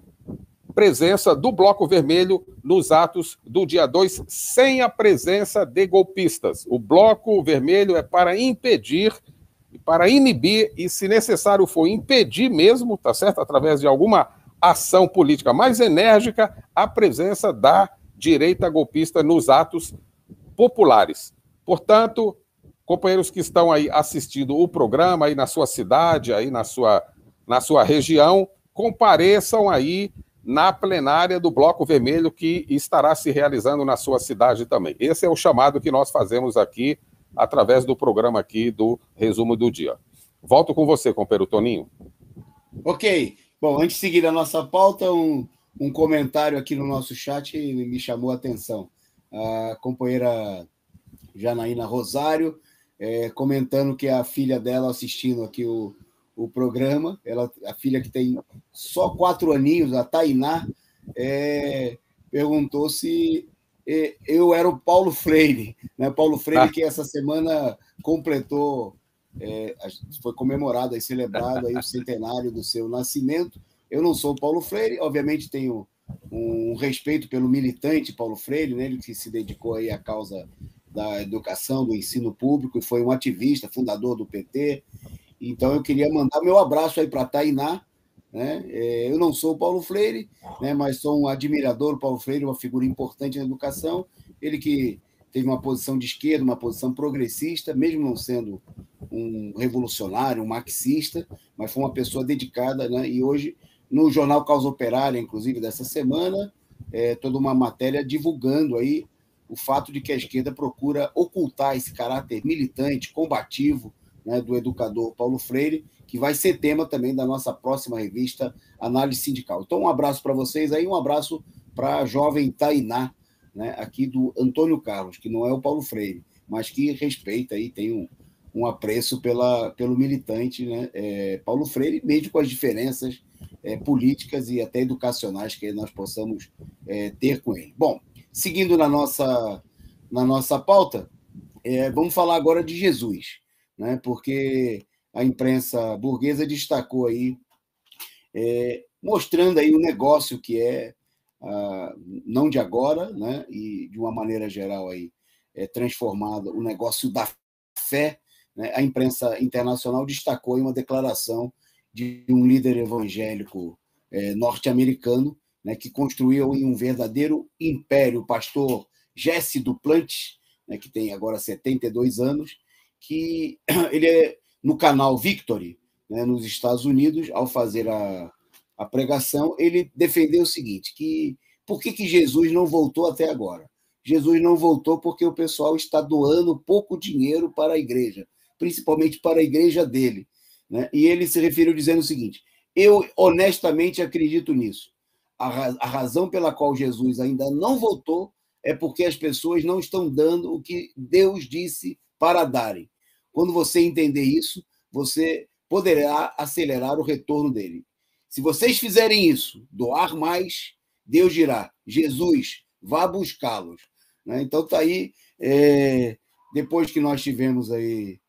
presença do Bloco Vermelho nos atos do dia 2, sem a presença de golpistas. O Bloco Vermelho é para impedir, para inibir e, se necessário for, impedir mesmo, tá certo? Através de alguma ação política mais enérgica, a presença da direita golpista nos atos populares. Portanto, companheiros que estão aí assistindo o programa aí na sua cidade, aí na sua região, compareçam aí na plenária do Bloco Vermelho, que estará se realizando na sua cidade também. Esse é o chamado que nós fazemos aqui, através do programa aqui do Resumo do Dia. Volto com você, companheiro Toninho. Ok. Bom, antes de seguir a nossa pauta, um comentário aqui no nosso chat me chamou a atenção. A companheira Janaína Rosário, comentando que a filha dela, assistindo aqui o programa, a filha que tem só 4 aninhos, a Tainá, perguntou se eu era o Paulo Freire, né? Paulo Freire, que essa semana completou, foi comemorado e celebrado aí o centenário do seu nascimento. Eu não sou o Paulo Freire, obviamente tenho um respeito pelo militante Paulo Freire, né? Ele que se dedicou aí à causa da educação, do ensino público, e foi um ativista, fundador do PT. Então, eu queria mandar meu abraço aí para a Tainá, né? Eu não sou o Paulo Freire, né? Mas sou um admirador do Paulo Freire, uma figura importante na educação. Ele que teve uma posição de esquerda, uma posição progressista, mesmo não sendo um revolucionário, um marxista, mas foi uma pessoa dedicada, né? E hoje, no jornal Causa Operária, inclusive, dessa semana, toda uma matéria divulgando aí o fato de que a esquerda procura ocultar esse caráter militante, combativo, né, do educador Paulo Freire, que vai ser tema também da nossa próxima revista Análise Sindical. Então, um abraço para vocês aí, um abraço para a jovem Tainá, né, aqui do Antônio Carlos, que não é o Paulo Freire, mas que respeita e tem um apreço pelo militante, né, Paulo Freire, mesmo com as diferenças políticas e até educacionais que nós possamos ter com ele. Bom, seguindo na nossa pauta, vamos falar agora de Jesus, né? Porque a imprensa burguesa destacou aí, mostrando aí o negócio que não de agora, né? E de uma maneira geral aí, transformado o negócio da fé, né? A imprensa internacional destacou aí uma declaração de um líder evangélico norte-americano, né, que construiu um verdadeiro império, o pastor Jesse Duplantis, né, que tem agora 72 anos, que ele no canal Victory, né, nos Estados Unidos, ao fazer a pregação, ele defendeu o seguinte, que por que Jesus não voltou até agora? Jesus não voltou porque o pessoal está doando pouco dinheiro para a igreja, principalmente para a igreja dele, né? E ele se referiu dizendo o seguinte, eu honestamente acredito nisso. A razão pela qual Jesus ainda não voltou é porque as pessoas não estão dando o que Deus disse para darem. Quando você entender isso, você poderá acelerar o retorno dele. Se vocês fizerem isso, doar mais, Deus dirá, Jesus, vá buscá-los. Né? Então, está aí, depois que nós tivemos aí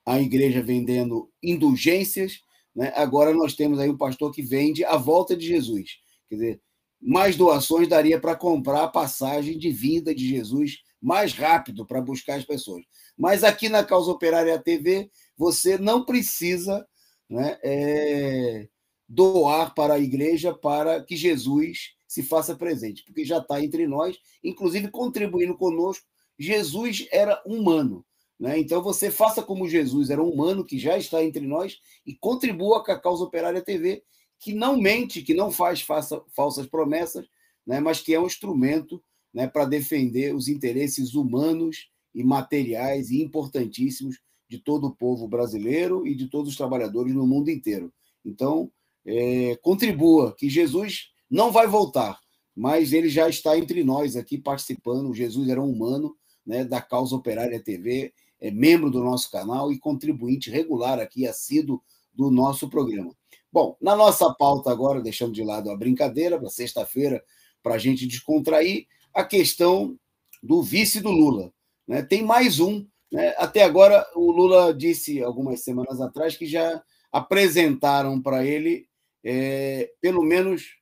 a igreja vendendo indulgências, né? Agora nós temos aí um pastor que vende a volta de Jesus. Quer dizer, mais doações daria para comprar a passagem de vida de Jesus mais rápido para buscar as pessoas. Mas aqui na Causa Operária TV, você não precisa, né, doar para a igreja para que Jesus se faça presente, porque já está entre nós, inclusive contribuindo conosco. Jesus era humano. Né? Então, você faça como Jesus era um humano, que já está entre nós, e contribua com a Causa Operária TV, que não mente, que não faz falsas promessas, né? Mas que é um instrumento, né, para defender os interesses humanos e materiais e importantíssimos de todo o povo brasileiro e de todos os trabalhadores no mundo inteiro. Então, contribua, que Jesus não vai voltar, mas ele já está entre nós aqui participando. Jesus era um humano, né, da Causa Operária TV, é membro do nosso canal e contribuinte regular aqui, assíduo do nosso programa. Bom, na nossa pauta agora, deixando de lado a brincadeira, para sexta-feira, para a gente descontrair, a questão do vice do Lula. Né? Tem mais um. Né? Até agora, o Lula disse, algumas semanas atrás, que já apresentaram para ele pelo menos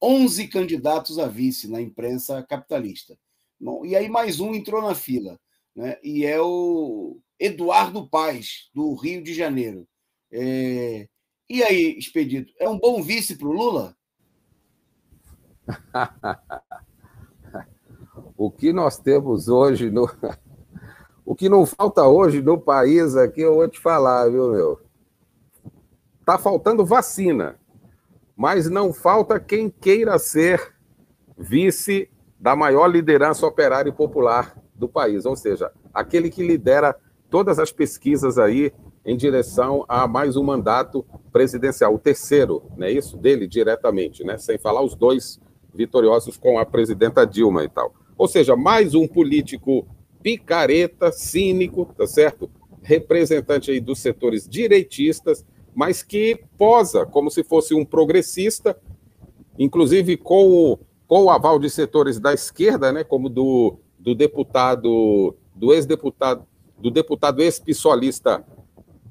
11 candidatos a vice na imprensa capitalista. Bom, e aí mais um entrou na fila, né? E é o Eduardo Paes, do Rio de Janeiro. E aí, Expedito, é um bom vice para o Lula? O que nós temos hoje, o que não falta hoje no país aqui, eu vou te falar, viu, meu? Está faltando vacina, mas não falta quem queira ser vice da maior liderança operária e popular do país, ou seja, aquele que lidera todas as pesquisas aí em direção a mais um mandato presidencial, o terceiro, não é isso? Dele diretamente, né? Sem falar os dois vitoriosos com a presidenta Dilma e tal. Ou seja, mais um político picareta, cínico, tá certo? Representante aí dos setores direitistas, mas que posa como se fosse um progressista, inclusive com o aval de setores da esquerda, né, como do deputado ex-pissolista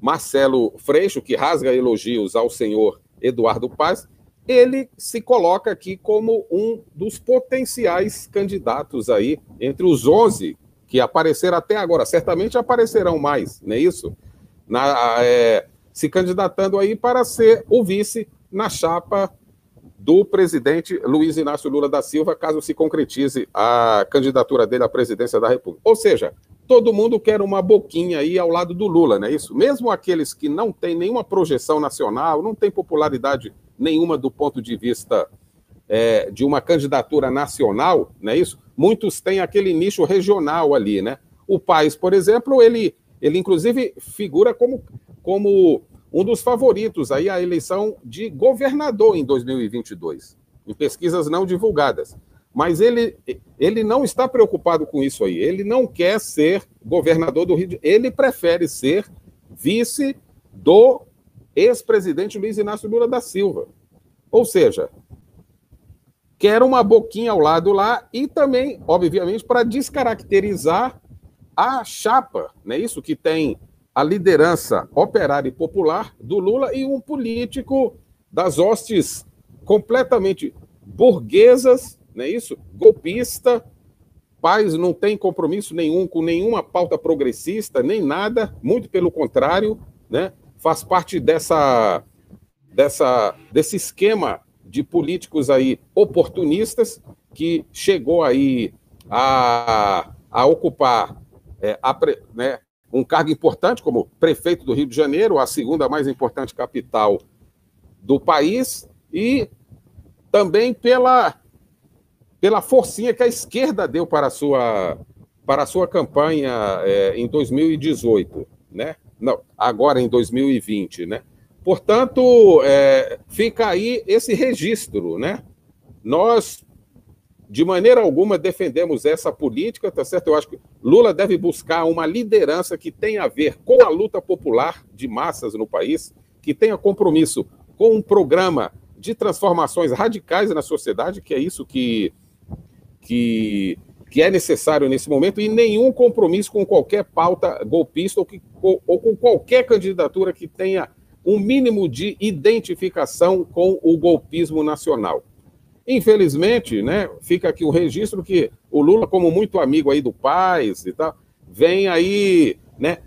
Marcelo Freixo, que rasga elogios ao senhor Eduardo Paes. Ele se coloca aqui como um dos potenciais candidatos aí, entre os 11 que apareceram até agora. Certamente aparecerão mais, não é isso? Se candidatando aí para ser o vice na chapa do presidente Luiz Inácio Lula da Silva, caso se concretize a candidatura dele à presidência da República. Ou seja, todo mundo quer uma boquinha aí ao lado do Lula, não é isso? Mesmo aqueles que não têm nenhuma projeção nacional, não têm popularidade nenhuma do ponto de vista de uma candidatura nacional, não é isso? Muitos têm aquele nicho regional ali, né? O Paes, por exemplo, ele inclusive figura como um dos favoritos aí à eleição de governador em 2022, em pesquisas não divulgadas. Mas ele não está preocupado com isso aí. Ele não quer ser governador do Rio de Janeiro. Ele prefere ser vice do ex-presidente Luiz Inácio Lula da Silva. Ou seja, quer uma boquinha ao lado lá e também, obviamente, para descaracterizar a chapa, não é isso? Que tem a liderança operária e popular do Lula e um político das hostes completamente burguesas, não é isso? Golpista. Paes não tem compromisso nenhum com nenhuma pauta progressista, nem nada, muito pelo contrário, né? Faz parte desse esquema de políticos aí oportunistas que chegou aí a ocupar né, um cargo importante como prefeito do Rio de Janeiro, a segunda mais importante capital do país, e também pela forcinha que a esquerda deu para a sua campanha em 2018, né? Não, agora em 2020, né? Portanto, fica aí esse registro, né? Nós de maneira alguma defendemos essa política, tá certo? Eu acho que Lula deve buscar uma liderança que tenha a ver com a luta popular de massas no país, que tenha compromisso com um programa de transformações radicais na sociedade, que é isso que é necessário nesse momento, e nenhum compromisso com qualquer pauta golpista ou com qualquer candidatura que tenha um mínimo de identificação com o golpismo nacional. Infelizmente, né, fica aqui o registro que o Lula, como muito amigo aí do Paes e tal, vem aí, né,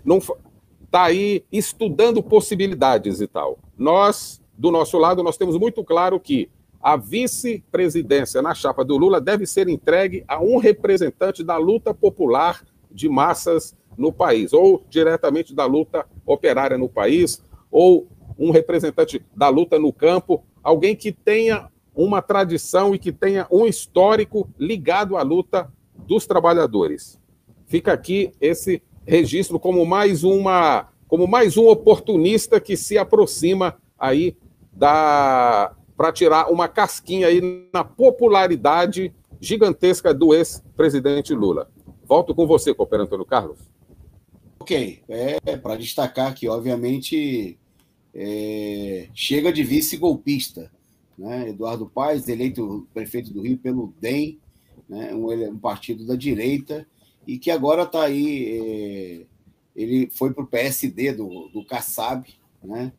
tá aí estudando possibilidades e tal. Nós, do nosso lado, nós temos muito claro que a vice-presidência na chapa do Lula deve ser entregue a um representante da luta popular de massas no país, ou diretamente da luta operária no país, ou um representante da luta no campo, alguém que tenha uma tradição e que tenha um histórico ligado à luta dos trabalhadores. Fica aqui esse registro como mais um oportunista que se aproxima aí para tirar uma casquinha aí na popularidade gigantesca do ex-presidente Lula. Volto com você, companheiro Antônio Carlos. Ok, para destacar que, obviamente, chega de vice-golpista, né? Eduardo Paes, eleito prefeito do Rio pelo DEM, né? um partido da direita, e que agora está aí, ele foi para o PSD do Kassab, né?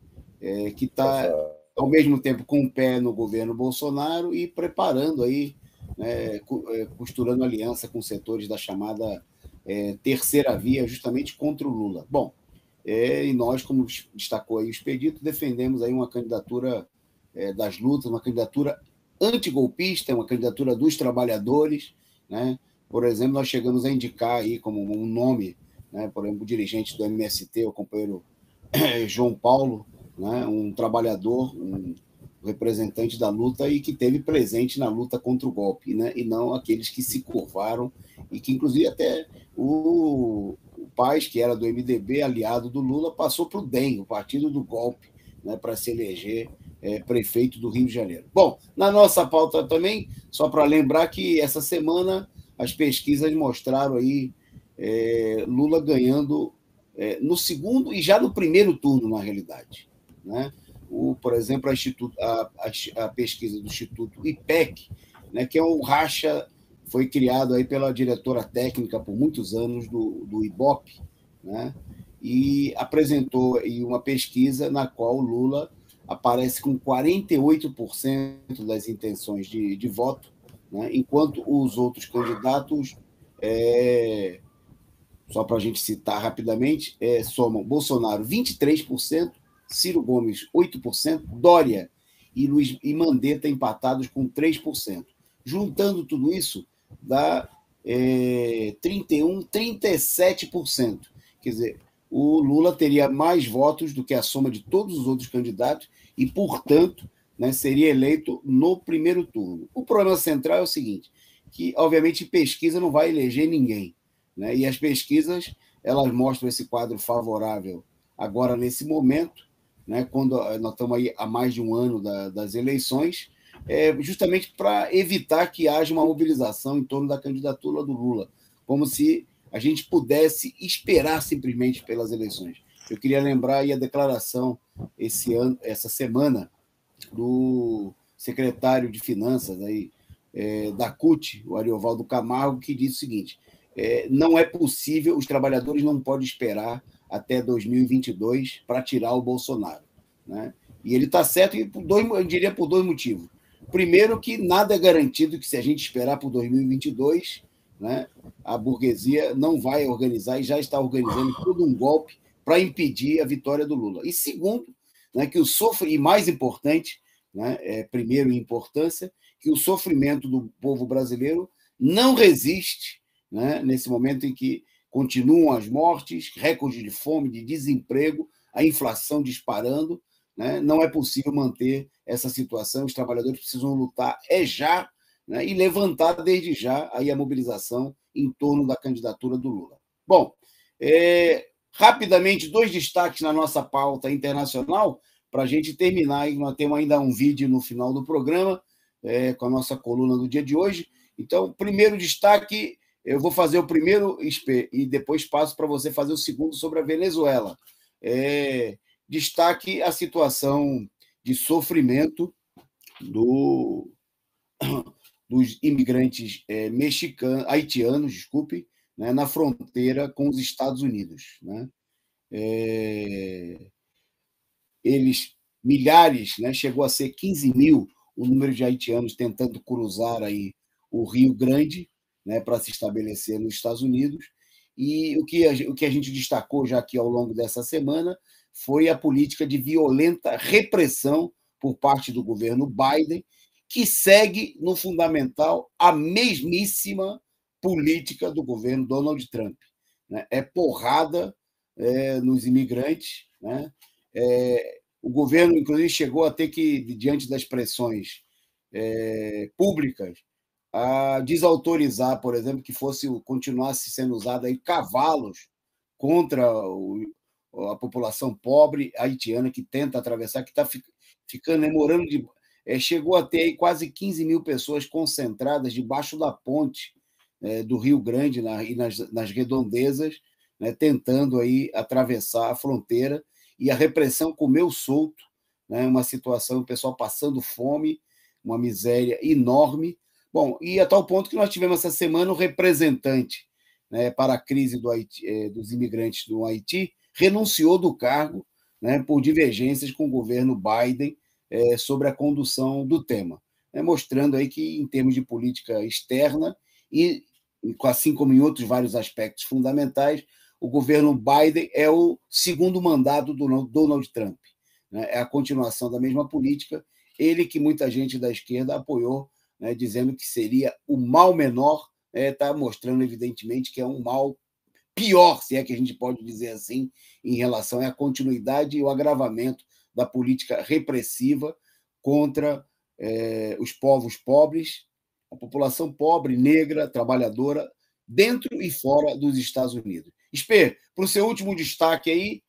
Que está, ao mesmo tempo, com o pé no governo Bolsonaro e preparando aí, né? Costurando aliança com setores da chamada terceira via, justamente contra o Lula. Bom, e nós, como destacou aí o Expedito, defendemos aí uma candidatura das lutas, uma candidatura antigolpista, uma candidatura dos trabalhadores, né? Por exemplo, nós chegamos a indicar aí como um nome, né? Por exemplo, o dirigente do MST, o companheiro João Paulo, né? Um trabalhador, um representante da luta e que teve presente na luta contra o golpe, né? E não aqueles que se curvaram e que, inclusive, até o Paes, que era do MDB, aliado do Lula, passou para o DEM, o partido do golpe, né? Para se eleger prefeito do Rio de Janeiro. Bom, na nossa pauta também, só para lembrar que essa semana as pesquisas mostraram aí Lula ganhando no segundo e já no primeiro turno, na realidade, né? Por exemplo, a pesquisa do Instituto IPEC, né, que é um racha, foi criado aí pela diretora técnica por muitos anos do IBOP, né, e apresentou aí uma pesquisa na qual o Lula aparece com 48% das intenções de voto, né, enquanto os outros candidatos, só para a gente citar rapidamente, somam Bolsonaro 23%, Ciro Gomes 8%, Dória e Mandetta empatados com 3%. Juntando tudo isso, dá 31%, 37%. Quer dizer, o Lula teria mais votos do que a soma de todos os outros candidatos e, portanto, né, seria eleito no primeiro turno. O problema central é o seguinte, que, obviamente, pesquisa não vai eleger ninguém, né? E as pesquisas, elas mostram esse quadro favorável agora, nesse momento, né, quando nós estamos aí há mais de um ano das eleições, justamente para evitar que haja uma mobilização em torno da candidatura do Lula, como se a gente pudesse esperar simplesmente pelas eleições. Eu queria lembrar aí a declaração essa semana do secretário de Finanças aí, da CUT, o Ariovaldo Camargo, que disse o seguinte: não é possível, os trabalhadores não podem esperar até 2022 para tirar o Bolsonaro, né? E ele está certo, e eu diria por dois motivos. Primeiro, que nada é garantido que, se a gente esperar por 2022, né, a burguesia não vai organizar e já está organizando todo um golpe para impedir a vitória do Lula. E segundo, né, que e mais importante, né, primeiro em importância, que o sofrimento do povo brasileiro não resiste, né, nesse momento em que continuam as mortes, recorde de fome, de desemprego, a inflação disparando, né? Não é possível manter essa situação, os trabalhadores precisam lutar já, né? E levantar desde já aí a mobilização em torno da candidatura do Lula. Bom, rapidamente, dois destaques na nossa pauta internacional, para a gente terminar. Nós temos ainda um vídeo no final do programa, com a nossa coluna do dia de hoje, Então, primeiro destaque, eu vou fazer o primeiro e depois passo para você fazer o segundo sobre a Venezuela. Destaque a situação de sofrimento dos imigrantes haitianos, desculpe, né, na fronteira com os Estados Unidos. Né? Milhares, né, chegou a ser 15 mil o número de haitianos tentando cruzar aí o Rio Grande, né, para se estabelecer nos Estados Unidos. E o que a gente destacou já aqui ao longo dessa semana foi a política de violenta repressão por parte do governo Biden, que segue, no fundamental, a mesmíssima política do governo Donald Trump. Né? É porrada nos imigrantes. Né? O governo, inclusive, chegou a ter que, diante das pressões públicas, a desautorizar, por exemplo, que continuasse sendo usado aí cavalos contra a população pobre haitiana que tenta atravessar, que está ficando demorando chegou a ter aí quase 15 mil pessoas concentradas debaixo da ponte do Rio Grande e nas redondezas, né, tentando aí atravessar a fronteira, e a repressão comeu solto, né, uma situação, o pessoal passando fome, uma miséria enorme. Bom, e a tal ponto que nós tivemos essa semana o representante, né, para a crise dos imigrantes no Haiti renunciou do cargo, né, por divergências com o governo Biden sobre a condução do tema, né, mostrando aí que, em termos de política externa, e assim como em outros vários aspectos fundamentais, o governo Biden é o segundo mandato do Donald Trump. Né, é a continuação da mesma política, ele que muita gente da esquerda apoiou, né, dizendo que seria o mal menor, está mostrando, evidentemente, que é um mal pior, se é que a gente pode dizer assim, em relação à continuidade e o agravamento da política repressiva contra os povos pobres, a população pobre, negra, trabalhadora, dentro e fora dos Estados Unidos. Espê, para o seu último destaque aí,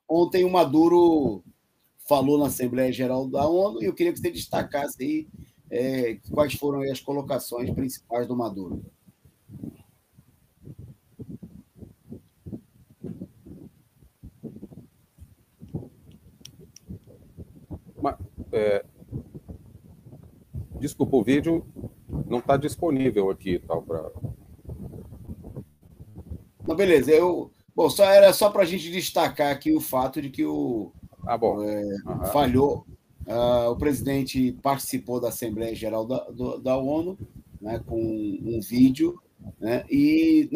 ontem o Maduro falou na Assembleia Geral da ONU e eu queria que você destacasse aí quais foram aí as colocações principais do Maduro. Desculpa, o vídeo não está disponível aqui, tal, para. Não, beleza. Bom, era só para a gente destacar aqui o fato de que falhou. O presidente participou da Assembleia Geral da ONU, né, com um vídeo, né, e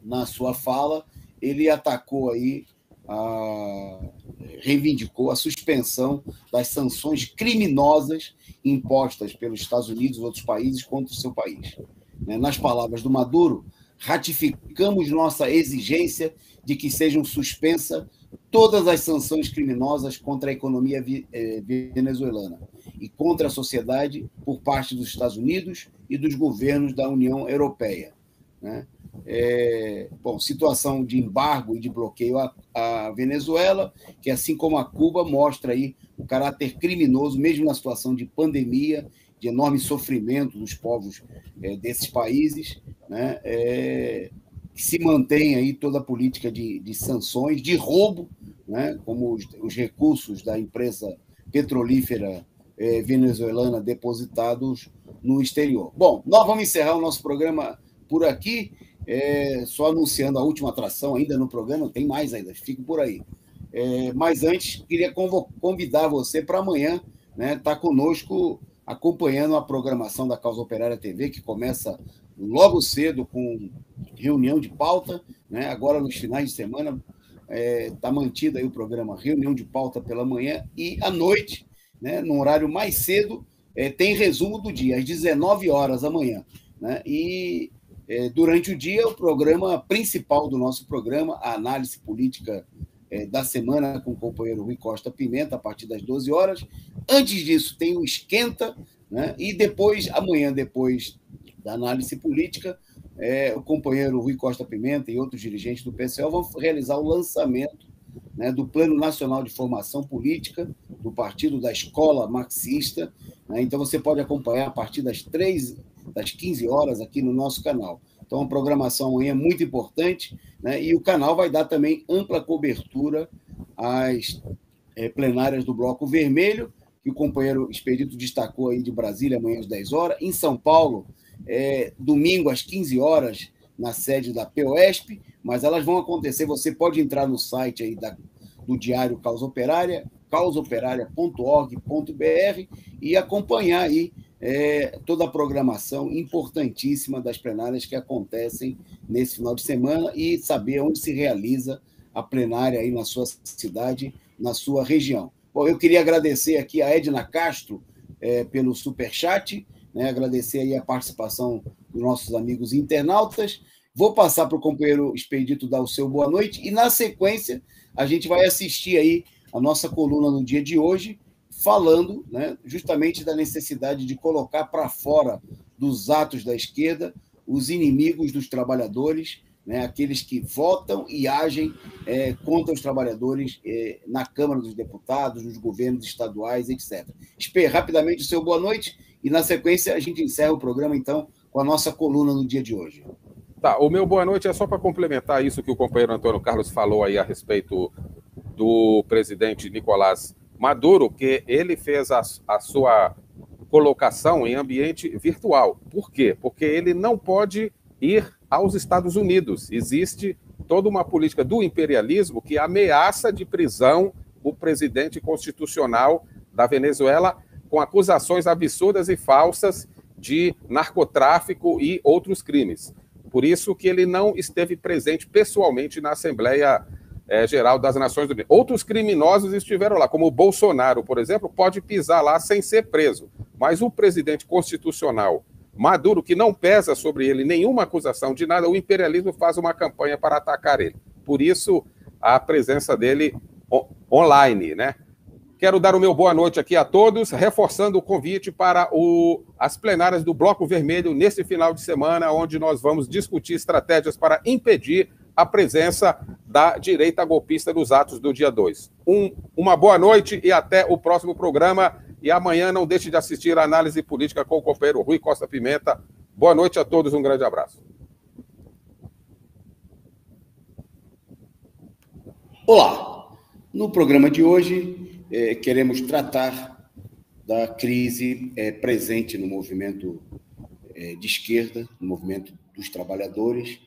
na sua fala ele atacou aí, reivindicou a suspensão das sanções criminosas impostas pelos Estados Unidos e outros países contra o seu país. Nas palavras do Maduro, ratificamos nossa exigência de que sejam suspensas todas as sanções criminosas contra a economia venezuelana e contra a sociedade por parte dos Estados Unidos e dos governos da União Europeia. Né? Situação de embargo e de bloqueio à Venezuela, que, assim como a Cuba, mostra aí o caráter criminoso, mesmo na situação de pandemia, de enorme sofrimento dos povos desses países, né? Que se mantém aí toda a política de sanções, de roubo, né? Como os recursos da empresa petrolífera venezuelana depositados no exterior. Bom, nós vamos encerrar o nosso programa por aqui, só anunciando a última atração ainda no programa, tem mais ainda, fique por aí. Mas antes, queria convidar você para amanhã, né, estar conosco acompanhando a programação da Causa Operária TV, que começa logo cedo com reunião de pauta, né? Agora nos finais de semana está mantido aí o programa reunião de pauta pela manhã, e à noite, né, no horário mais cedo, tem resumo do dia, às 19 horas da manhã. Né? E durante o dia, o programa principal do nosso programa, a análise política da semana com o companheiro Rui Costa Pimenta, a partir das 12 horas. Antes disso, tem o Esquenta, né? E depois, amanhã, depois da análise política, o companheiro Rui Costa Pimenta e outros dirigentes do PCO vão realizar o lançamento né, do Plano Nacional de Formação Política, do Partido da Escola Marxista, né? Então, você pode acompanhar a partir das 15 horas aqui no nosso canal. Então, a programação amanhã é muito importante, né? E o canal vai dar também ampla cobertura às plenárias do Bloco Vermelho, que o companheiro Expedito destacou aí de Brasília, amanhã às 10 horas. Em São Paulo, domingo às 15 horas, na sede da POESP, mas elas vão acontecer, você pode entrar no site aí do Diário Causa Operária, causaoperaria.org.br, e acompanhar aí toda a programação importantíssima das plenárias que acontecem nesse final de semana e saber onde se realiza a plenária aí na sua cidade, na sua região. Bom, eu queria agradecer aqui a Edna Castro pelo superchat, né, agradecer aí a participação dos nossos amigos internautas. Vou passar para o companheiro Expedito dar o seu boa noite e, na sequência, a gente vai assistir aí a nossa coluna no dia de hoje, falando, né, justamente da necessidade de colocar para fora dos atos da esquerda os inimigos dos trabalhadores, né, aqueles que votam e agem contra os trabalhadores na Câmara dos Deputados, nos governos estaduais, etc. Rapidamente o seu boa noite e, na sequência, a gente encerra o programa, então, com a nossa coluna no dia de hoje. Tá, o meu boa noite é só para complementar isso que o companheiro Antônio Carlos falou aí a respeito do presidente Nicolás Maduro, que ele fez a sua colocação em ambiente virtual. Por quê? Porque ele não pode ir aos Estados Unidos. Existe toda uma política do imperialismo que ameaça de prisão o presidente constitucional da Venezuela com acusações absurdas e falsas de narcotráfico e outros crimes. Por isso que ele não esteve presente pessoalmente na Assembleia Geral das Nações Unidas. Outros criminosos estiveram lá, como o Bolsonaro, por exemplo, pode pisar lá sem ser preso. Mas o presidente constitucional Maduro, que não pesa sobre ele nenhuma acusação de nada, o imperialismo faz uma campanha para atacar ele. Por isso, a presença dele online, né? Quero dar o meu boa noite aqui a todos, reforçando o convite para as plenárias do Bloco Vermelho nesse final de semana, onde nós vamos discutir estratégias para impedir a presença da direita golpista nos atos do dia 2. Uma boa noite e até o próximo programa. E amanhã não deixe de assistir a análise política com o companheiro Rui Costa Pimenta. Boa noite a todos, um grande abraço. Olá! No programa de hoje, queremos tratar da crise presente no movimento de esquerda, no movimento dos trabalhadores,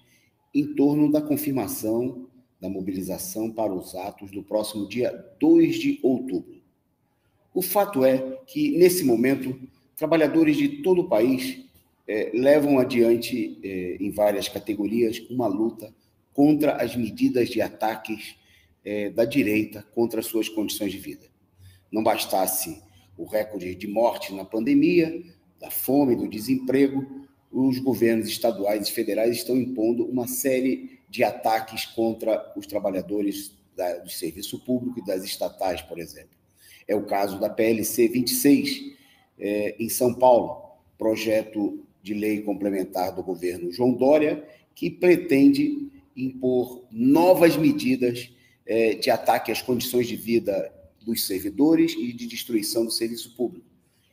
em torno da confirmação da mobilização para os atos do próximo dia 2 de outubro. O fato é que, nesse momento, trabalhadores de todo o país levam adiante, em várias categorias, uma luta contra as medidas de ataques da direita contra suas condições de vida. Não bastasse o recorde de morte na pandemia, da fome, do desemprego, os governos estaduais e federais estão impondo uma série de ataques contra os trabalhadores do serviço público e das estatais, por exemplo. É o caso da PLC 26, em São Paulo, projeto de lei complementar do governo João Dória, que pretende impor novas medidas de ataque às condições de vida dos servidores e de destruição do serviço público,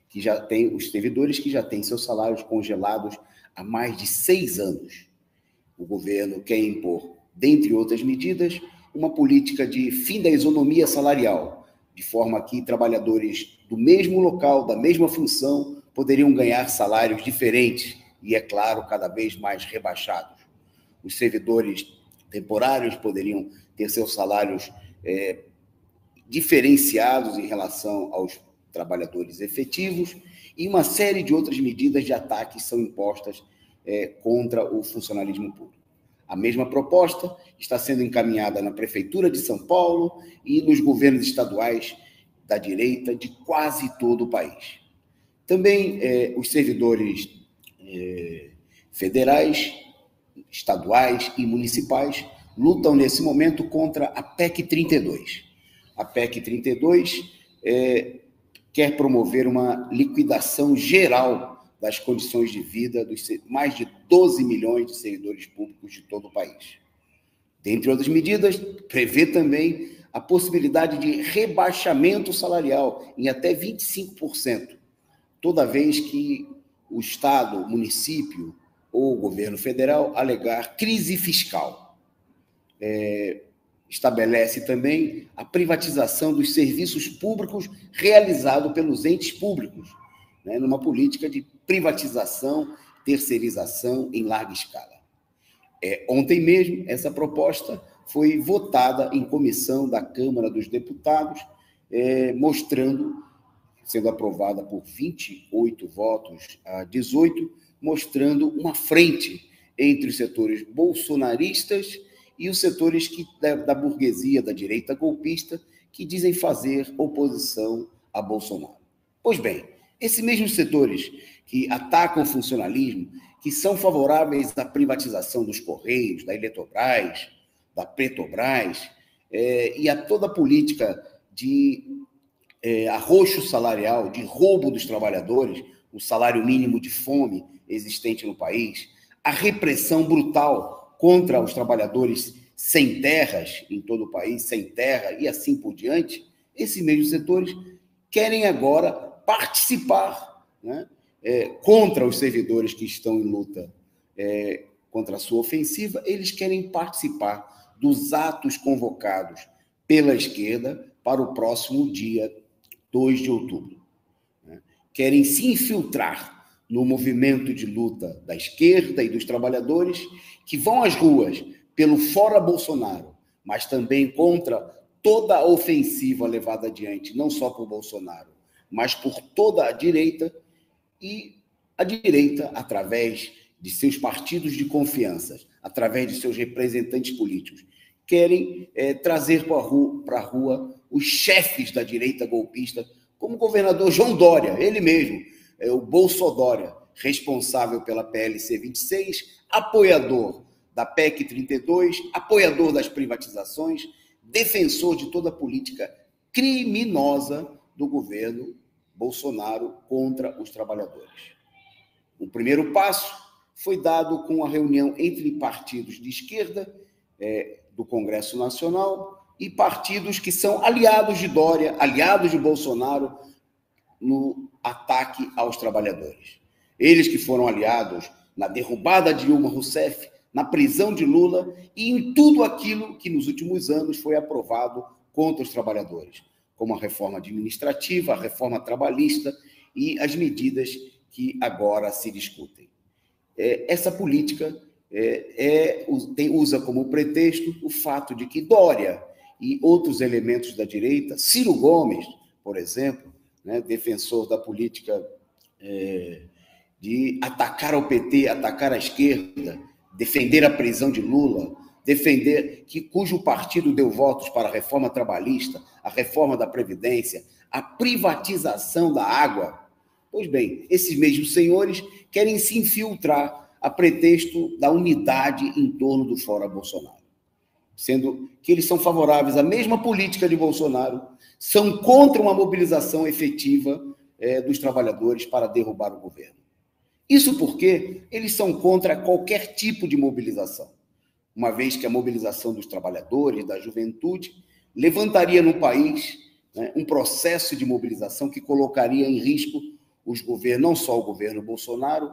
que já tem os servidores que já têm seus salários congelados há mais de 6 anos. O governo quer impor, dentre outras medidas, uma política de fim da isonomia salarial, de forma que trabalhadores do mesmo local, da mesma função, poderiam ganhar salários diferentes e, é claro, cada vez mais rebaixados. Os servidores temporários poderiam ter seus salários diferenciados em relação aos trabalhadores efetivos e uma série de outras medidas de ataque são impostas contra o funcionalismo público. A mesma proposta está sendo encaminhada na Prefeitura de São Paulo e nos governos estaduais da direita de quase todo o país. Também os servidores federais, estaduais e municipais lutam nesse momento contra a PEC 32. A PEC 32 quer promover uma liquidação geral das condições de vida dos mais de 12 milhões de servidores públicos de todo o país. Dentre outras medidas, prevê também a possibilidade de rebaixamento salarial em até 25%, toda vez que o Estado, o município ou o governo federal alegar crise fiscal. Estabelece também a privatização dos serviços públicos realizado pelos entes públicos, né, numa política de privatização, terceirização em larga escala. Ontem mesmo, essa proposta foi votada em comissão da Câmara dos Deputados, sendo aprovada por 28 votos a 18, mostrando uma frente entre os setores bolsonaristas e os setores da burguesia, da direita golpista, que dizem fazer oposição a Bolsonaro. Pois bem, esses mesmos setores que atacam o funcionalismo, que são favoráveis à privatização dos Correios, da Eletrobras, da Petrobras, e a toda a política de arroxo salarial, de roubo dos trabalhadores, o salário mínimo de fome existente no país, a repressão brutal contra os trabalhadores sem terras em todo o país, sem terra e assim por diante, esses mesmos setores querem agora participar, né, contra os servidores que estão em luta contra a sua ofensiva, eles querem participar dos atos convocados pela esquerda para o próximo dia 2 de outubro. Né? Querem se infiltrar no movimento de luta da esquerda e dos trabalhadores que vão às ruas pelo fora Bolsonaro, mas também contra toda a ofensiva levada adiante, não só por Bolsonaro, mas por toda a direita, e a direita, através de seus partidos de confiança, através de seus representantes políticos, querem trazer para a rua os chefes da direita golpista, como o governador João Dória, ele mesmo, o Bolsodória, responsável pela PLC 26, apoiador da PEC 32, apoiador das privatizações, defensor de toda a política criminosa do governo Bolsonaro contra os trabalhadores. O primeiro passo foi dado com a reunião entre partidos de esquerda do Congresso Nacional e partidos que são aliados de Dória, aliados de Bolsonaro no ataque aos trabalhadores. Eles que foram aliados na derrubada de Dilma Rousseff, na prisão de Lula e em tudo aquilo que nos últimos anos foi aprovado contra os trabalhadores, como a reforma administrativa, a reforma trabalhista e as medidas que agora se discutem. Essa política usa como pretexto o fato de que Dória e outros elementos da direita, Ciro Gomes, por exemplo, né, defensor da política de atacar o PT, atacar a esquerda, defender a prisão de Lula, defender cujo partido deu votos para a reforma trabalhista, a reforma da Previdência, a privatização da água. Pois bem, esses mesmos senhores querem se infiltrar a pretexto da unidade em torno do fora Bolsonaro, sendo que eles são favoráveis à mesma política de Bolsonaro, são contra uma mobilização efetiva dos trabalhadores para derrubar o governo. Isso porque eles são contra qualquer tipo de mobilização, uma vez que a mobilização dos trabalhadores, da juventude, levantaria no país um processo de mobilização que colocaria em risco os governos, não só o governo Bolsonaro,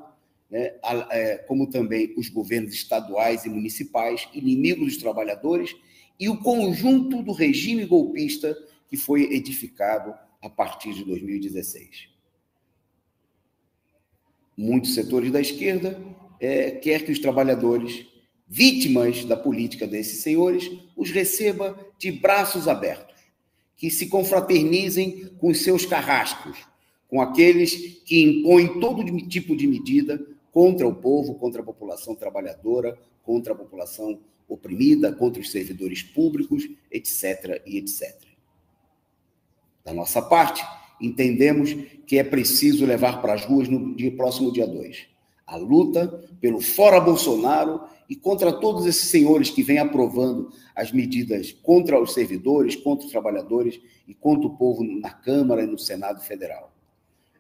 como também os governos estaduais e municipais, inimigos dos trabalhadores, e o conjunto do regime golpista que foi edificado a partir de 2016. Muitos setores da esquerda querem que os trabalhadores, vítimas da política desses senhores, os receba de braços abertos, que se confraternizem com os seus carrascos, com aqueles que impõem todo tipo de medida contra o povo, contra a população trabalhadora, contra a população oprimida, contra os servidores públicos, etc. e etc. Da nossa parte, entendemos que é preciso levar para as ruas no próximo dia 2 a luta pelo fora Bolsonaro e contra todos esses senhores que vêm aprovando as medidas contra os servidores, contra os trabalhadores e contra o povo na Câmara e no Senado Federal.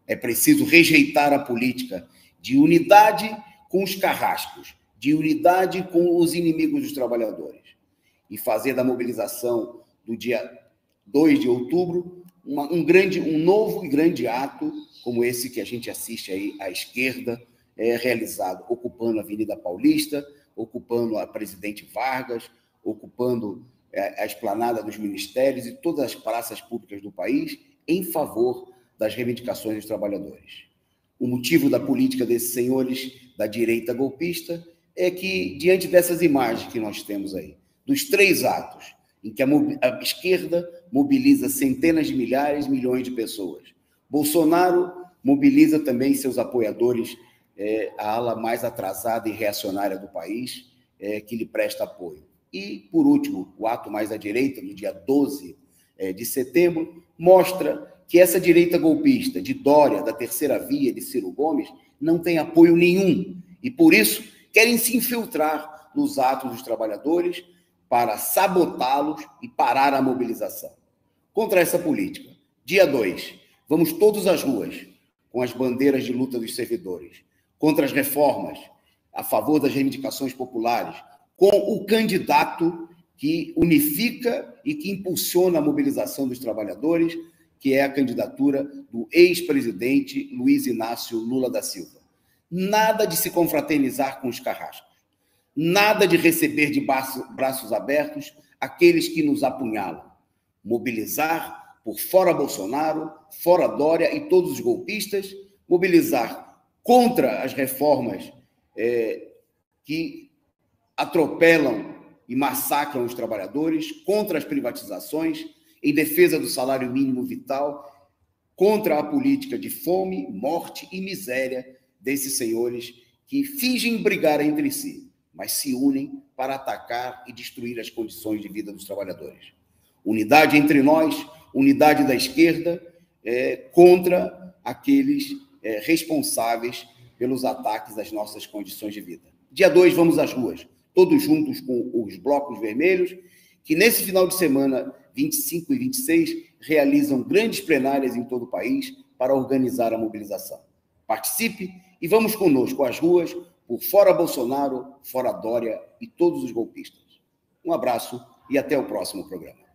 É preciso rejeitar a política de unidade com os carrascos, de unidade com os inimigos dos trabalhadores e fazer da mobilização do dia 2 de outubro, um novo e grande ato, como esse que a gente assiste aí à esquerda, realizado, ocupando a Avenida Paulista, ocupando a Presidente Vargas, ocupando a esplanada dos ministérios e todas as praças públicas do país em favor das reivindicações dos trabalhadores. O motivo da política desses senhores da direita golpista é que, diante dessas imagens que nós temos aí, dos 3 atos, em que a esquerda mobiliza centenas de milhares, milhões de pessoas, Bolsonaro mobiliza também seus apoiadores, a ala mais atrasada e reacionária do país, que lhe presta apoio. E, por último, o ato mais à direita, no dia 12 de setembro, mostra que essa direita golpista de Dória, da Terceira Via, de Ciro Gomes, não tem apoio nenhum. E, por isso, querem se infiltrar nos atos dos trabalhadores para sabotá-los e parar a mobilização. Contra essa política, dia 2, vamos todos às ruas, com as bandeiras de luta dos servidores, contra as reformas, a favor das reivindicações populares, com o candidato que unifica e que impulsiona a mobilização dos trabalhadores, que é a candidatura do ex-presidente Luiz Inácio Lula da Silva. Nada de se confraternizar com os carrascos, nada de receber de braços abertos aqueles que nos apunhalam. Mobilizar por fora Bolsonaro, fora Dória e todos os golpistas, mobilizar contra as reformas que atropelam e massacram os trabalhadores, contra as privatizações, em defesa do salário mínimo vital, contra a política de fome, morte e miséria desses senhores que fingem brigar entre si, mas se unem para atacar e destruir as condições de vida dos trabalhadores. Unidade entre nós, unidade da esquerda, contra aqueles responsáveis pelos ataques às nossas condições de vida. Dia 2, vamos às ruas, todos juntos com os blocos vermelhos, que nesse final de semana, 25 e 26, realizam grandes plenárias em todo o país para organizar a mobilização. Participe e vamos conosco às ruas, por fora Bolsonaro, fora Dória e todos os golpistas. Um abraço e até o próximo programa.